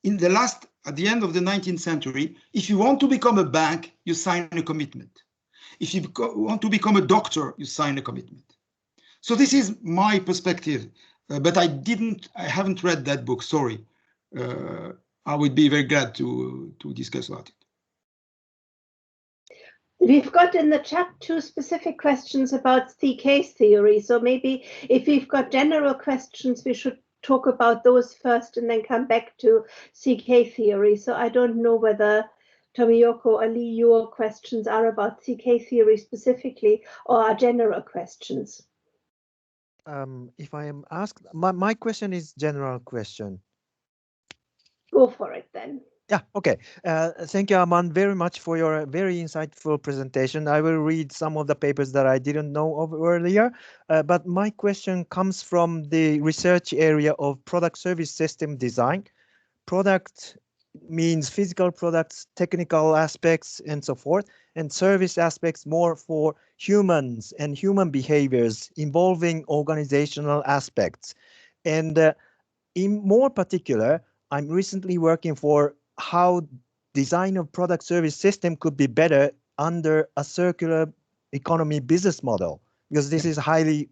at the end of the 19th century, if you want to become a bank, you sign a commitment. If you want to become a doctor, you sign a commitment. So this is my perspective, but I haven't read that book, sorry. I would be very glad to discuss about it. We've got in the chat 2 specific questions about CK theory. So maybe if we've got general questions, we should talk about those first and then come back to CK theory. So I don't know whether Tomiyoko, Ali, your questions are about CK theory specifically or are general questions. If I am asked, my question is general question. Go for it then. Yeah, okay. Thank you, Armand, very much for your very insightful presentation. I will read some of the papers that I didn't know of earlier, but my question comes from the research area of product service system design. Product means physical products, technical aspects, and so forth, and service aspects more for humans and human behaviors involving organizational aspects. And in more particular, I'm recently working for how design of product service system could be better under a circular economy business model, because this is highly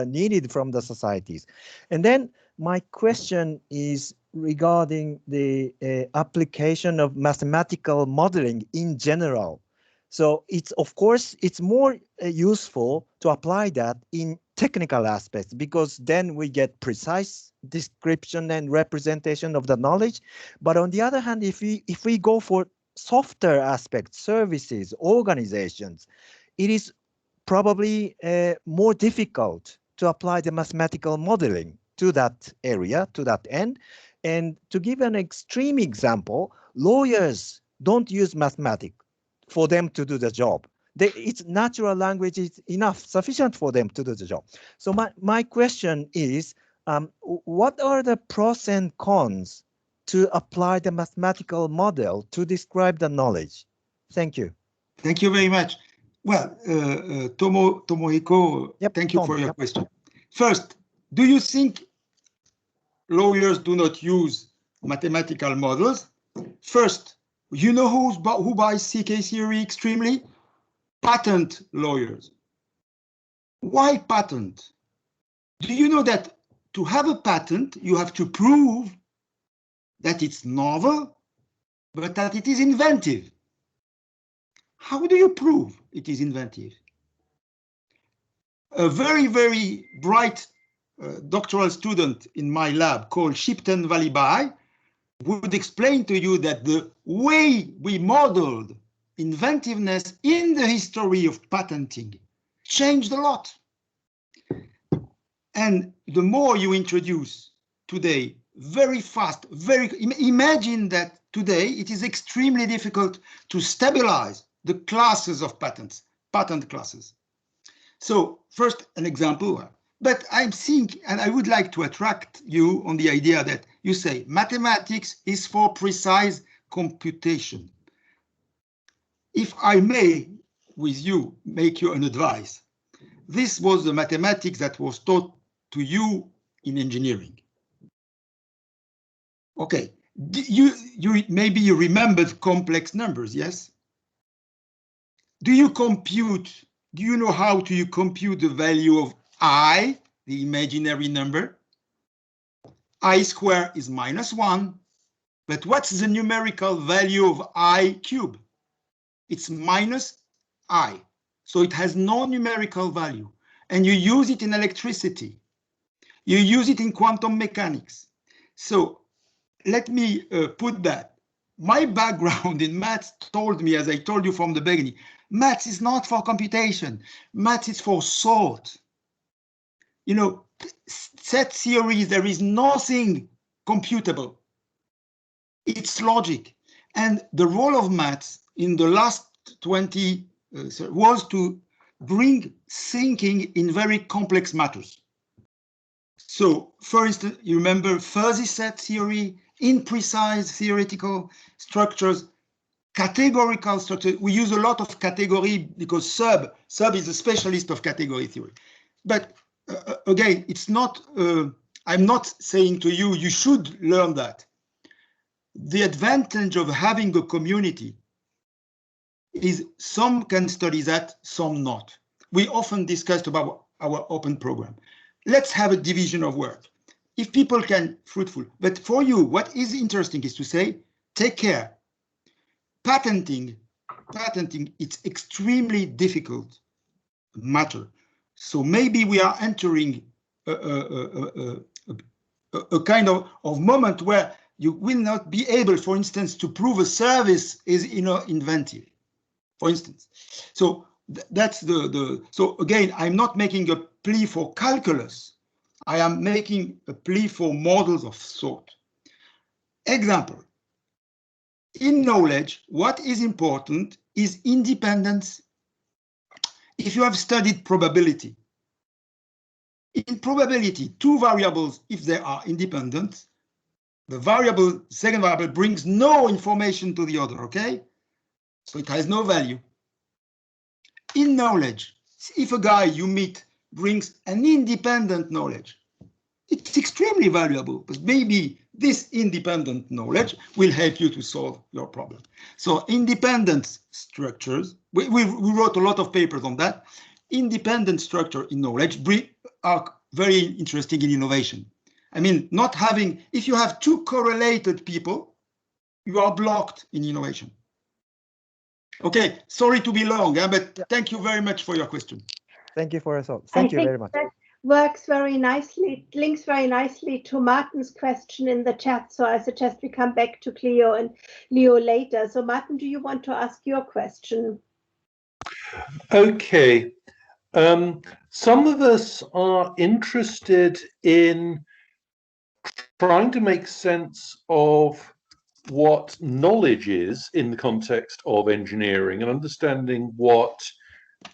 needed from the societies. And then my question is regarding the application of mathematical modeling in general. So it's, of course, it's more useful to apply that in technical aspects, because then we get precise description and representation of the knowledge. But on the other hand, if we go for softer aspects, services, organizations, it is probably more difficult to apply the mathematical modeling to that area, to that end. And to give an extreme example, lawyers don't use mathematics for them to do the job. It's natural language is enough, sufficient for them to do the job. So my question is, what are the pros and cons to apply the mathematical model to describe the knowledge? Thank you. Thank you very much. Well, Tomohiko, yep, thank you for your question. First, do you think lawyers do not use mathematical models? First, you know who buys CK theory extremely? Patent lawyers. Why patent? Do you know that to have a patent, you have to prove that it's novel, but that it is inventive? How do you prove it is inventive? A very, very bright doctoral student in my lab called Shipton Valley would explain to you that the way we modeled inventiveness in the history of patenting changed a lot. And the more you introduce today, very fast, imagine that today it is extremely difficult to stabilize the classes of patents, patent classes. So first an example, but I'm seeing, and I would like to attract you on the idea that you say mathematics is for precise computation. If I may, with you, make you an advice. This was the mathematics that was taught to you in engineering. Okay, maybe you remembered complex numbers, yes? Do you know how you compute the value of I, the imaginary number? I squared is -1, but what's the numerical value of I cubed? It's -I, so it has no numerical value. And you use it in electricity. You use it in quantum mechanics. So let me put that. My background in maths told me, as I told you from the beginning, maths is not for computation. Maths is for thought. You know, set theories, there is nothing computable. It's logic. And the role of maths in the last 20 was to bring thinking in very complex matters. So, for instance, you remember fuzzy set theory, imprecise theoretical structures, categorical structures. We use a lot of category because sub is a specialist of category theory. But again, it's not, I'm not saying to you, you should learn that. The advantage of having a community is some can study that, some not. We often discussed about our open program. Let's have a division of work. If people can, fruitful. But for you, what is interesting is to say, take care. Patenting, it's extremely difficult matter. So maybe we are entering a a kind of moment where you will not be able, for instance, to prove a service is inventive, for instance. So that's so again, I'm not making a plea for calculus. I am making a plea for models of thought. Example, in knowledge, what is important is independence. If you have studied probability, in probability, two variables, if they are independent, the second variable brings no information to the other, okay? So it has no value. In knowledge, if a guy you meet brings an independent knowledge, it's extremely valuable, but maybe this independent knowledge will help you to solve your problem. So independent structures, we wrote a lot of papers on that. Independent structure in knowledge are very interesting in innovation. I mean, not having, if you have two correlated people, you are blocked in innovation. Okay, sorry to be long, but thank you very much for your question. Thank you for your thought. Thank you very much. That works very nicely, links very nicely to Martin's question in the chat. So I suggest we come back to Cleo and Leo later. So Martin, do you want to ask your question? Okay. Some of us are interested in trying to make sense of what knowledge is in the context of engineering and understanding what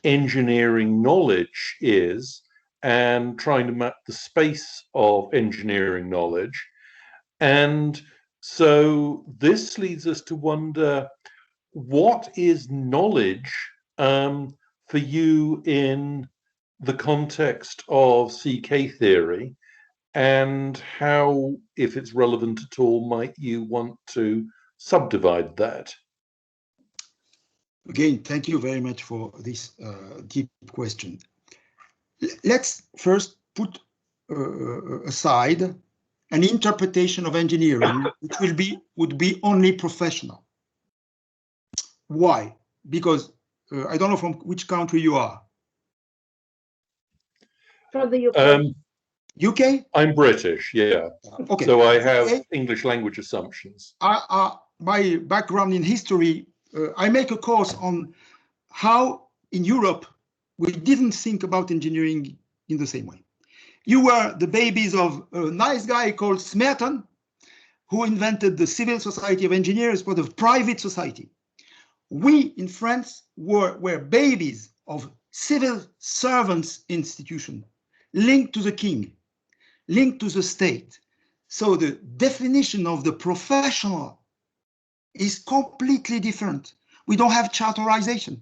engineering knowledge is and trying to map the space of engineering knowledge. And so this leads us to wonder, what is knowledge for you in the context of CK theory, and how, if it's relevant at all, might you want to subdivide that? Again, thank you very much for this deep question. Let's first put aside an interpretation of engineering which would be only professional. Why? Because I don't know from which country you are. From the UK. UK? I'm British, yeah. Okay. So I have English language assumptions. My background in history, I make a course on how in Europe we didn't think about engineering in the same way. You were the babies of a nice guy called Smeaton, who invented the Civil Society of Engineers for the private society. We in France were babies of civil servants institution, linked to the king, linked to the state. So the definition of the professional is completely different. We don't have charterization.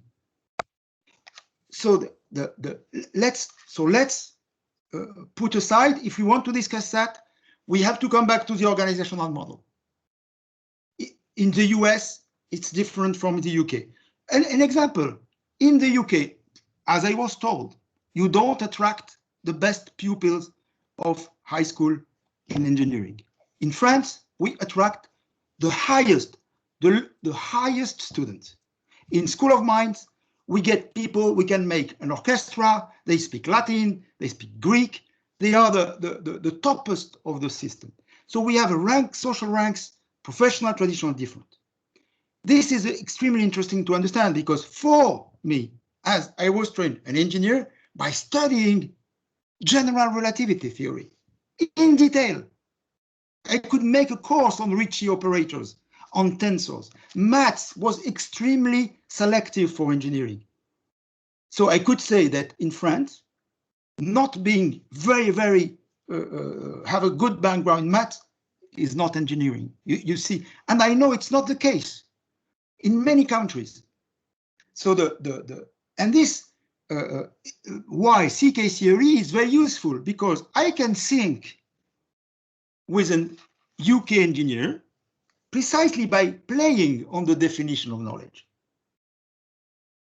So let's put aside, if we want to discuss that, we have to come back to the organizational model. In the US, it's different from the UK. An example, in the UK, as I was told, you don't attract the best pupils of high school in engineering. In France, we attract the highest students. In School of Mines, we get people, we can make an orchestra, they speak Latin, they speak Greek, they are the toppest of the system. So we have a rank, social ranks, professional, traditional, different. This is extremely interesting to understand because for me, as I was trained an engineer by studying general relativity theory in detail, I could make a course on Ricci operators, on tensors. Maths was extremely selective for engineering. So I could say that in France, not being have a good background in maths is not engineering. You see, and I know it's not the case in many countries. So and this why CK theory is very useful, because I can think with an UK engineer precisely by playing on the definition of knowledge.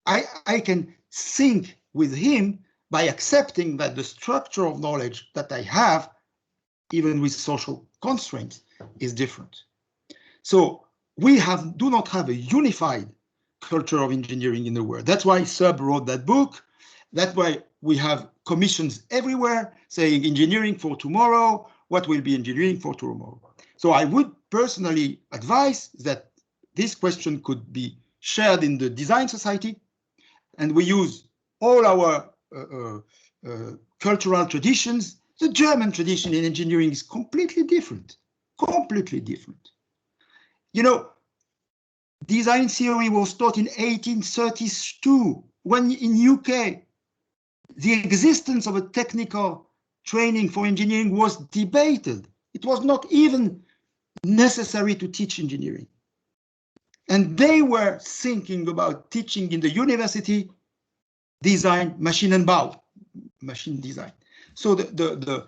I can think with him by accepting that the structure of knowledge that I have, even with social constraints, is different. So we do not have a unified culture of engineering in the world. That's why Sub wrote that book. That's why we have commissions everywhere saying engineering for tomorrow, what will be engineering for tomorrow. So I would personally advise that this question could be shared in the design society, and we use all our cultural traditions. The German tradition in engineering is completely different, completely different. You know, design theory was taught in 1832, when in UK, the existence of a technical training for engineering was debated. It was not even necessary to teach engineering. And they were thinking about teaching in the university design, machine and Bau, machine design. So the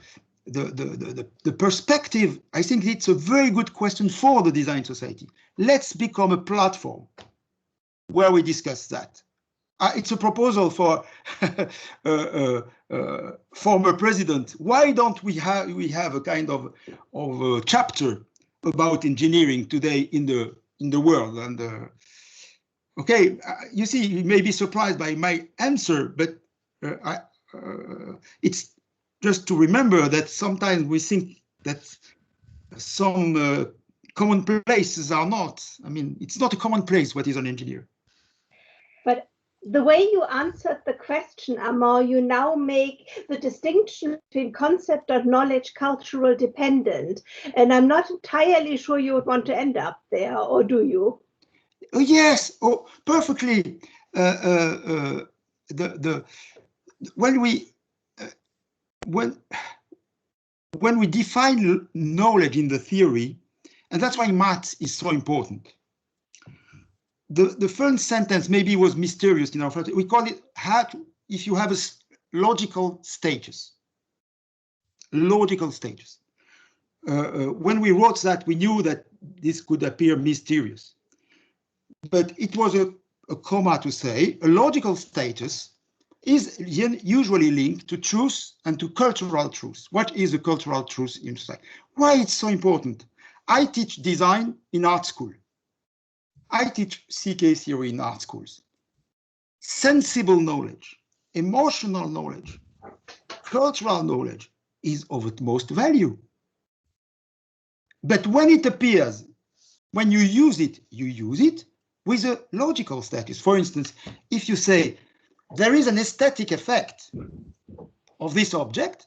perspective, I think it's a very good question for the design society. Let's become a platform where we discuss that. It's a proposal for former president. Why don't we have a kind of a chapter about engineering today in the world? And okay, you see, you may be surprised by my answer, but it's just to remember that sometimes we think that some commonplaces are not. I mean, it's not a commonplace what is an engineer. But the way you answered the question, Armand, you now make the distinction between concept of knowledge, cultural dependent. And I'm not entirely sure you would want to end up there, or do you? Oh, yes, oh, perfectly. When we define knowledge in the theory, and that's why maths is so important. The first sentence maybe was mysterious in our first. We call it if you have a logical status. Logical status. When we wrote that, we knew that this could appear mysterious. But it was a comma to say a logical status is usually linked to truth and to cultural truth. What is a cultural truth in society? Why it's so important? I teach design in art school. I teach CK theory in art schools. Sensible knowledge, emotional knowledge, cultural knowledge is of utmost value. But when it appears, when you use it with a logical status. For instance, if you say there is an aesthetic effect of this object,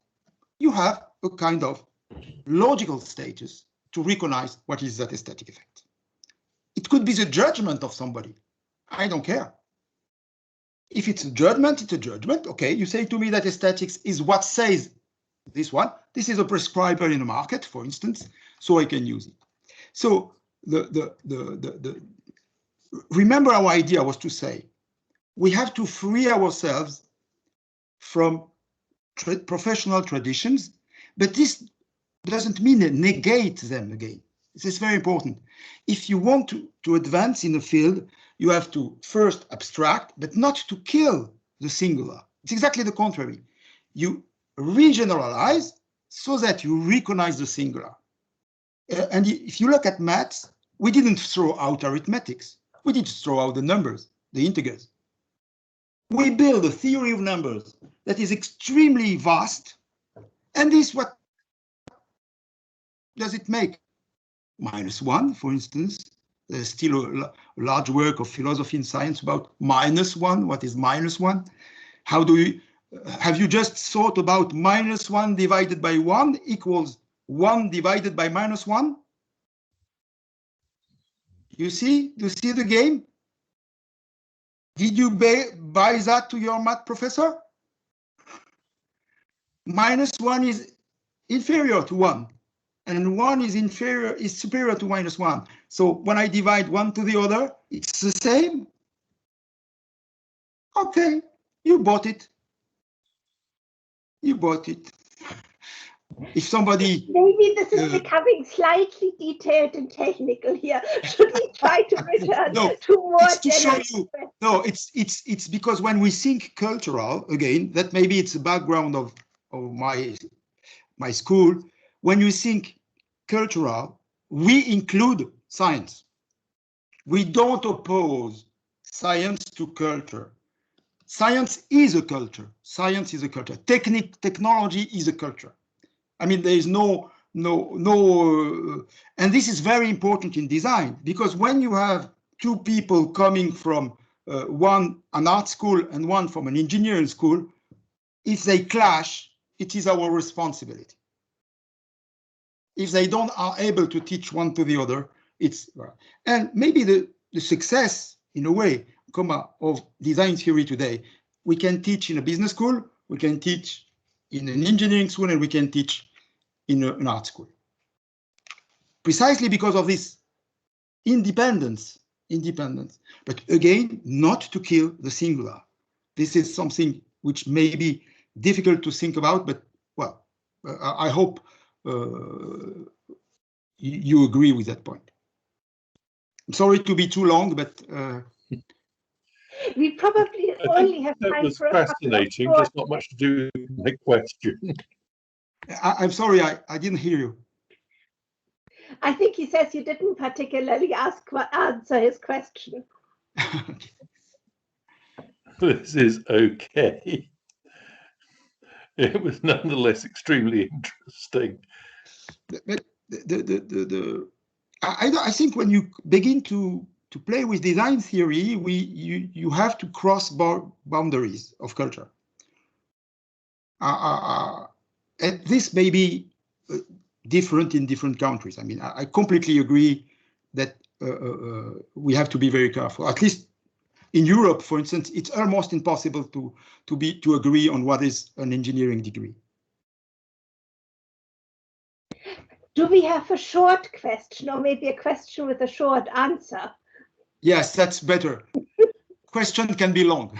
you have a kind of logical status to recognize what is that aesthetic effect. It could be the judgment of somebody. I don't care. If it's a judgment, it's a judgment. Okay, you say to me that aesthetics is what says this one. This is a prescriber in the market, for instance, so I can use it. So remember our idea was to say, we have to free ourselves from professional traditions, but this doesn't mean negate them again. This is very important. If you want to advance in a field, you have to first abstract, but not to kill the singular. It's exactly the contrary. You regeneralize so that you recognize the singular. And if you look at maths, we didn't throw out arithmetics. We didn't throw out the numbers, the integers. We build a theory of numbers that is extremely vast. And this, what does it make? -1, for instance. There's still a large work of philosophy and science about -1. What is -1? How do you, have you just thought about -1 divided by 1 equals 1 divided by -1? You see the game? Did you buy that to your math professor? -1 is inferior to 1. And 1 is superior to -1. So when I divide one to the other, it's the same. Okay, you bought it. You bought it. If somebody... Maybe this is becoming slightly detailed and technical here. Should we try to return to more... It's to show you. No, it's because when we think cultural, again, that maybe it's the background of my school. When you think cultural, we include science. We don't oppose science to culture. Science is a culture. Science is a culture. Technology is a culture. I mean, there is no and this is very important in design, because when you have two people coming from one an art school and one from an engineering school, if they clash, it is our responsibility. If they don't are able to teach one to the other, it's and maybe the success in a way, of design theory today, we can teach in a business school, we can teach in an engineering school, and we can teach in an art school. Precisely because of this independence, but again, not to kill the singular. This is something which may be difficult to think about, but well, I hope you agree with that point. I'm sorry to be too long, but we probably only have time was for fascinating. There's not much to do with my question. I'm sorry, I didn't hear you. I think he says you didn't particularly answer his question. This is okay. It was nonetheless extremely interesting. I think when you begin to play with design theory, you have to cross boundaries of culture. And this may be different in different countries. I mean, I completely agree that we have to be very careful. At least in Europe, for instance, it's almost impossible to agree on what is an engineering degree. Do we have a short question, or maybe a question with a short answer? Yes, that's better. Question can be long.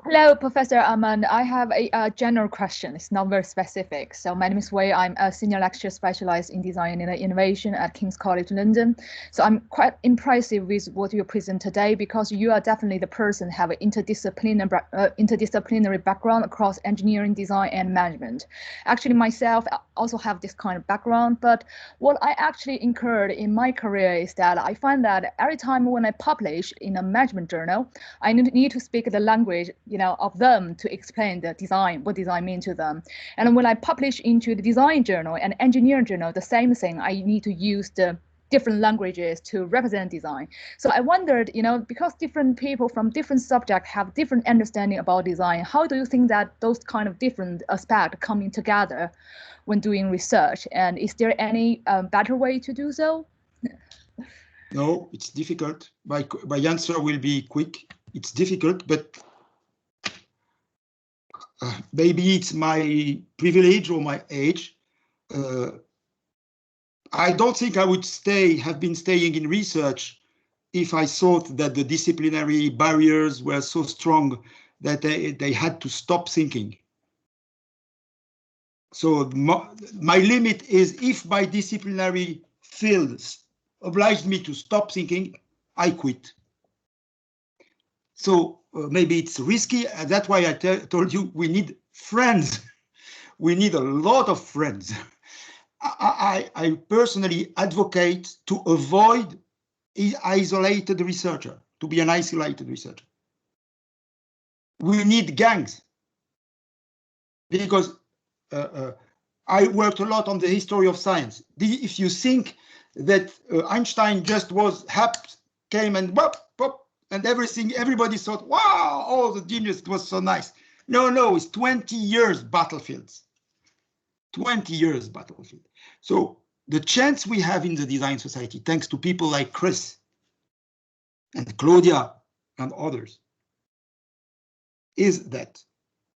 Hello, Professor Armand. I have a general question. It's not very specific. So my name is Wei. I'm a senior lecturer specialized in design and innovation at King's College London. So I'm quite impressed with what you present today, because you are definitely the person have an interdisciplinary background across engineering, design, and management. Actually, myself also have this kind of background. But what I actually incurred in my career is that I find that every time when I publish in a management journal, I need to speak the language, of them to explain the design, what design means to them. And when I publish into the design journal and engineering journal, the same thing, I need to use the different languages to represent design. So I wondered, because different people from different subjects have different understanding about design, how do you think that those kind of different aspects coming together when doing research? And is there any better way to do so? No, it's difficult. My answer will be quick. It's difficult, but maybe it's my privilege or my age. I don't think I would have been staying in research if I thought that the disciplinary barriers were so strong that they had to stop thinking. So my limit is, if my disciplinary fields obliged me to stop thinking, I quit. So maybe it's risky, and that's why I told you we need friends. We need a lot of friends. I personally advocate to avoid isolated researcher, to be an isolated researcher. We need gangs, because I worked a lot on the history of science. If you think that Einstein just came and whoop, whoop, and everybody thought, wow, oh, the genius, it was so nice. No, it's 20 years battlefields. 20 years battlefield. So the chance we have in the design society, thanks to people like Chris and Claudia and others, is that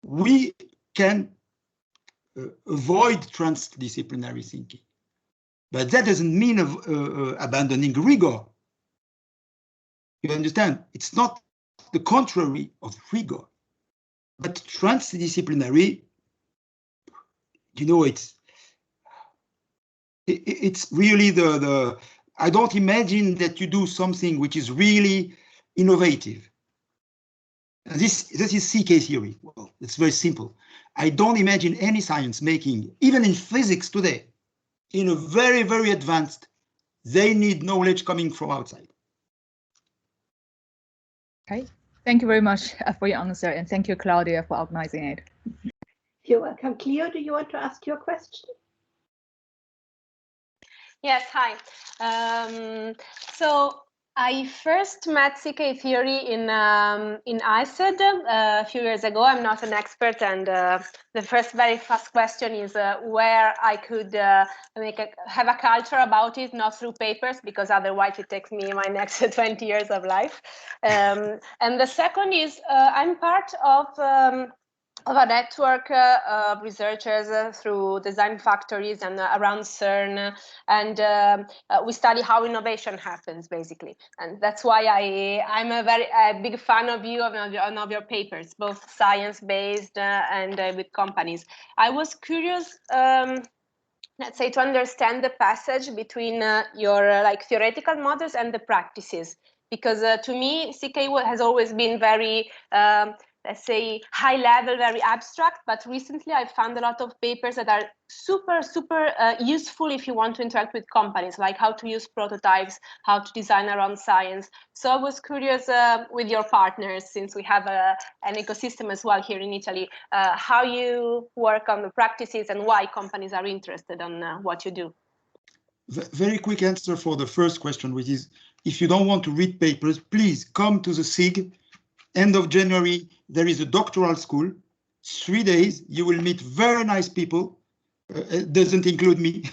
we can avoid transdisciplinary thinking. But that doesn't mean abandoning rigor. You understand? It's not the contrary of rigor, but transdisciplinary, it's really I don't imagine that you do something which is really innovative. And this is CK theory. Well, it's very simple. I don't imagine any science making, even in physics today, in a very, very advanced, they need knowledge coming from outside. Okay, thank you very much for your answer, and thank you, Claudia, for organizing it. You're welcome. Cleo, do you want to ask your question? Yes, hi. So I first met CK theory in ICED a few years ago. I'm not an expert, and the very first question is where I could have a culture about it, not through papers, because otherwise it takes me my next 20 years of life. And the second is I'm part of a network of researchers through design factories and around CERN, and we study how innovation happens, basically. And that's why I'm a big fan of you, of your papers, both science-based and with companies. I was curious, let's say, to understand the passage between your theoretical models and the practices, because to me CK has always been very let's say high level, very abstract, but recently I found a lot of papers that are super useful if you want to interact with companies, like how to use prototypes, how to design around science. So I was curious with your partners, since we have an ecosystem as well here in Italy, how you work on the practices and why companies are interested in what you do. Very quick answer for the first question, which is, if you don't want to read papers, please come to the SIG. End of January, there is a doctoral school. 3 days, you will meet very nice people. It doesn't include me.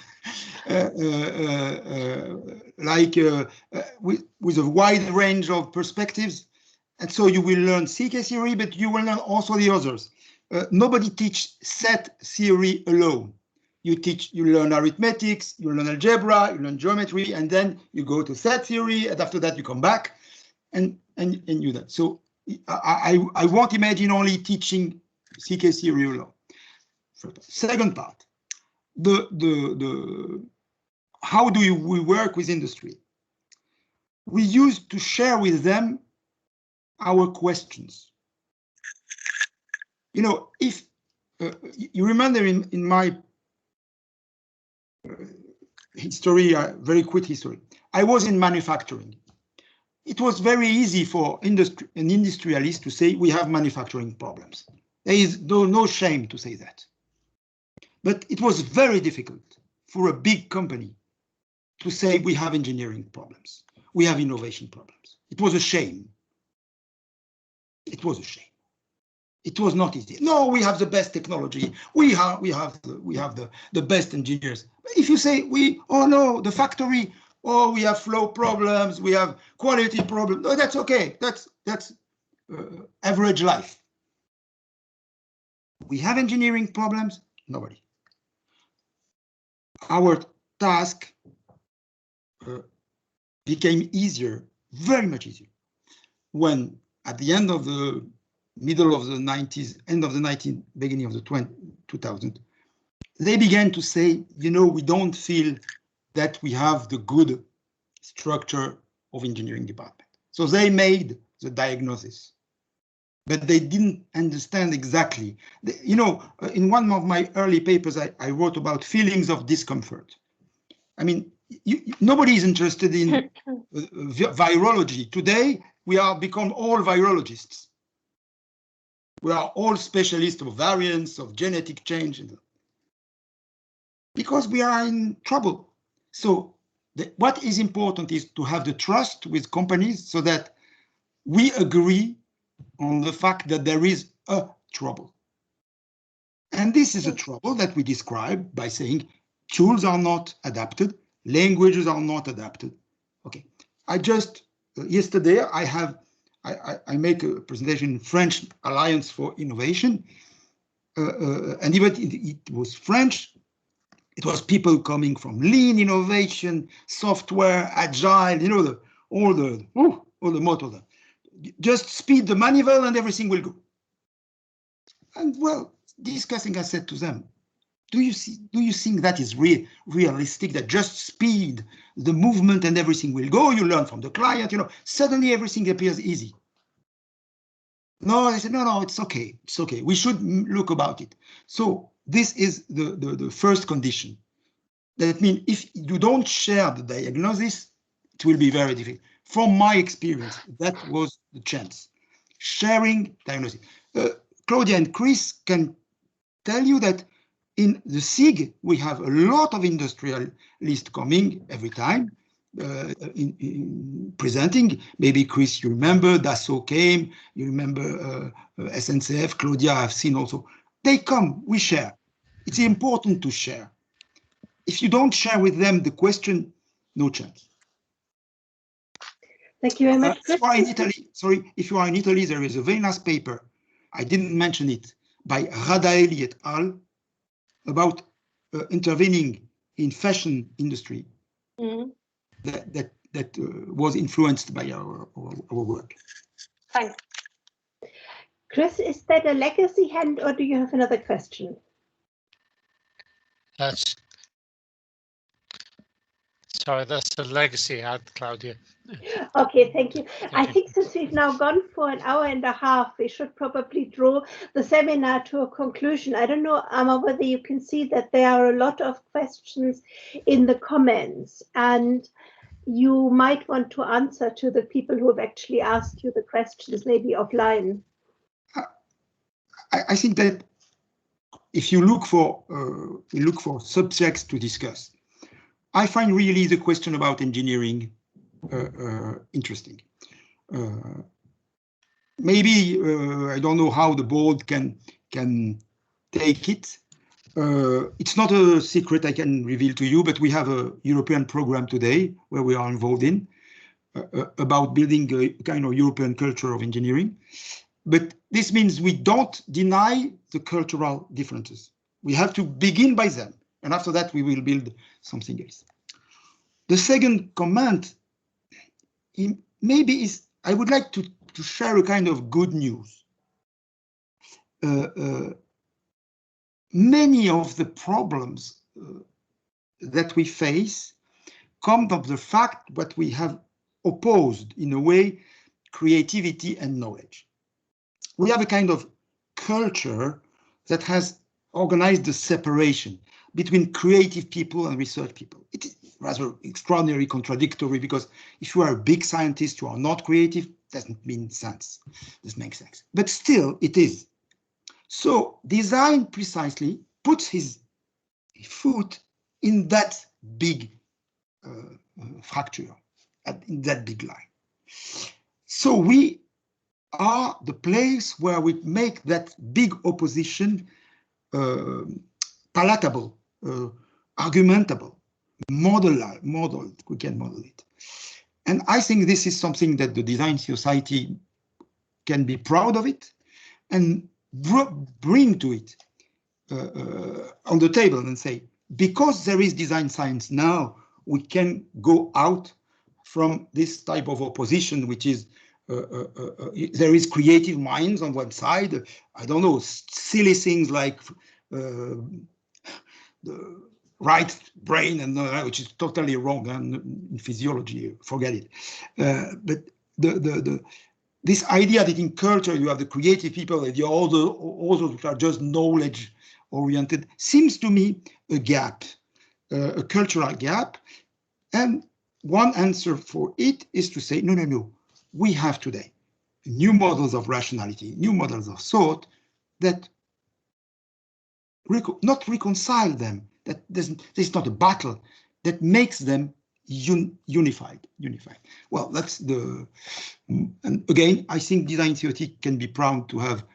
With a wide range of perspectives. And so you will learn CK theory, but you will learn also the others. Nobody teaches set theory alone. You learn arithmetics, you learn algebra, you learn geometry, and then you go to set theory, and after that you come back and you that. So I won't imagine only teaching CK theory alone. Second part, how do we work with industry? We used to share with them our questions. You know, if you remember in my history, very quick history, I was in manufacturing. It was very easy for an industrialist to say we have manufacturing problems. There is no shame to say that. But it was very difficult for a big company to say we have engineering problems, we have innovation problems. It was a shame. It was a shame. It was not easy. No, we have the best technology. We have the best engineers. If you say oh no, the factory, oh, we have flow problems, we have quality problems. No, that's okay. That's average life. We have engineering problems. Nobody. Our task became easier, very much easier, when at the end of the middle of the 90s, end of the 19th, beginning of the 2000, they began to say, you know, we don't feel that we have the good structure of engineering department. So they made the diagnosis, but they didn't understand exactly. You know, in one of my early papers, I wrote about feelings of discomfort. I mean, nobody is interested in virology. Today, we are become all virologists. We are all specialists of variants, of genetic change, because we are in trouble. So what is important is to have the trust with companies so that we agree on the fact that there is a trouble. And this is a trouble that we describe by saying tools are not adapted, languages are not adapted. Okay, I just yesterday I make a presentation in French Alliance for Innovation, and even it was French. It was people coming from lean innovation, software, agile, you know, all the motto. Just speed the maneuver and everything will go. And well, discussing, I said to them, do you think that is realistic, that just speed the movement and everything will go? You learn from the client, you know, suddenly everything appears easy. No, I said, no, it's okay. It's okay. We should look about it. So this is the first condition. That means if you don't share the diagnosis, it will be very difficult. From my experience, that was the chance. Sharing diagnosis. Claudia and Chris can tell you that in the SIG, we have a lot of industrialists coming every time in presenting. Maybe Chris, you remember Dassault came, you remember SNCF, Claudia, I've seen also. They come, we share. It's important to share. If you don't share with them the question, no chance. Thank you very much. If you are in Italy, sorry, if you are in Italy, there is a very nice paper, I didn't mention it, by Radaeli et al. About intervening in fashion industry that was influenced by our work. Thanks. Chris, is that a legacy hand or do you have another question? Sorry, that's a legacy hand, Claudia. Okay, thank you. I think since we've now gone for an hour and a half, we should probably draw the seminar to a conclusion. I don't know, Amma, whether you can see that there are a lot of questions in the comments, and you might want to answer to the people who have actually asked you the questions, maybe offline. I think that if you look for subjects to discuss, I find really the question about engineering interesting. Maybe I don't know how the board can take it. It's not a secret I can reveal to you, but we have a European program today where we are involved in about building a kind of European culture of engineering. But this means we don't deny the cultural differences. We have to begin by them, and after that we will build something else. The second comment maybe is I would like to share a kind of good news. Many of the problems that we face come from the fact that we have opposed, in a way, creativity and knowledge. We have a kind of culture that has organized the separation between creative people and research people. It is rather extraordinarily contradictory, because if you are a big scientist, you are not creative, doesn't mean sense. This makes sense. But still, it is. So design precisely puts his foot in that big fracture, in that big line. So we are the place where we make that big opposition palatable, argumentable, modeled, we can model it. And I think this is something that the design society can be proud of it and bring to it on the table and say, because there is design science now, we can go out from this type of opposition, which is there is creative minds on one side, I don't know, silly things like the right brain, and which is totally wrong, and in physiology, forget it. But this idea that in culture you have the creative people and the others which are just knowledge oriented seems to me a gap, a cultural gap. And one answer for it is to say, no. We have today new models of rationality, new models of thought that not reconcile them, that there's not a battle, that makes them unified. Well, that's the, and again, I think design theory can be proud to have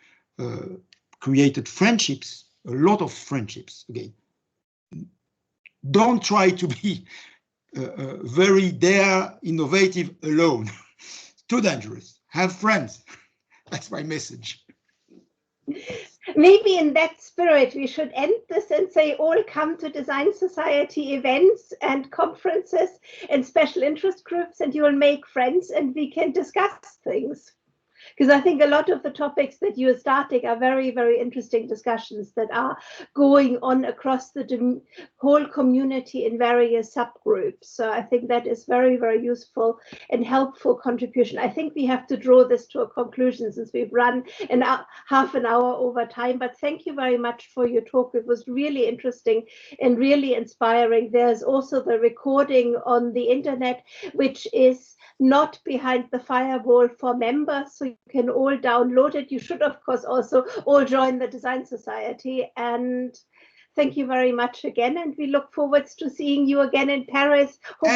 created friendships, a lot of friendships. Again, don't try to be very innovative alone. Too dangerous. Have friends. That's my message. Maybe in that spirit, we should end this and say, all come to Design Society events and conferences and special interest groups, and you will make friends and we can discuss things. Because I think a lot of the topics that you are starting are very, very interesting discussions that are going on across the whole community in various subgroups. So I think that is very, very useful and helpful contribution. I think we have to draw this to a conclusion since we've run half an hour over time. But thank you very much for your talk. It was really interesting and really inspiring. There's also the recording on the internet, which is not behind the firewall for members, so you can all download it. You should, of course, also all join the Design Society. And thank you very much again, and we look forward to seeing you again in Paris. And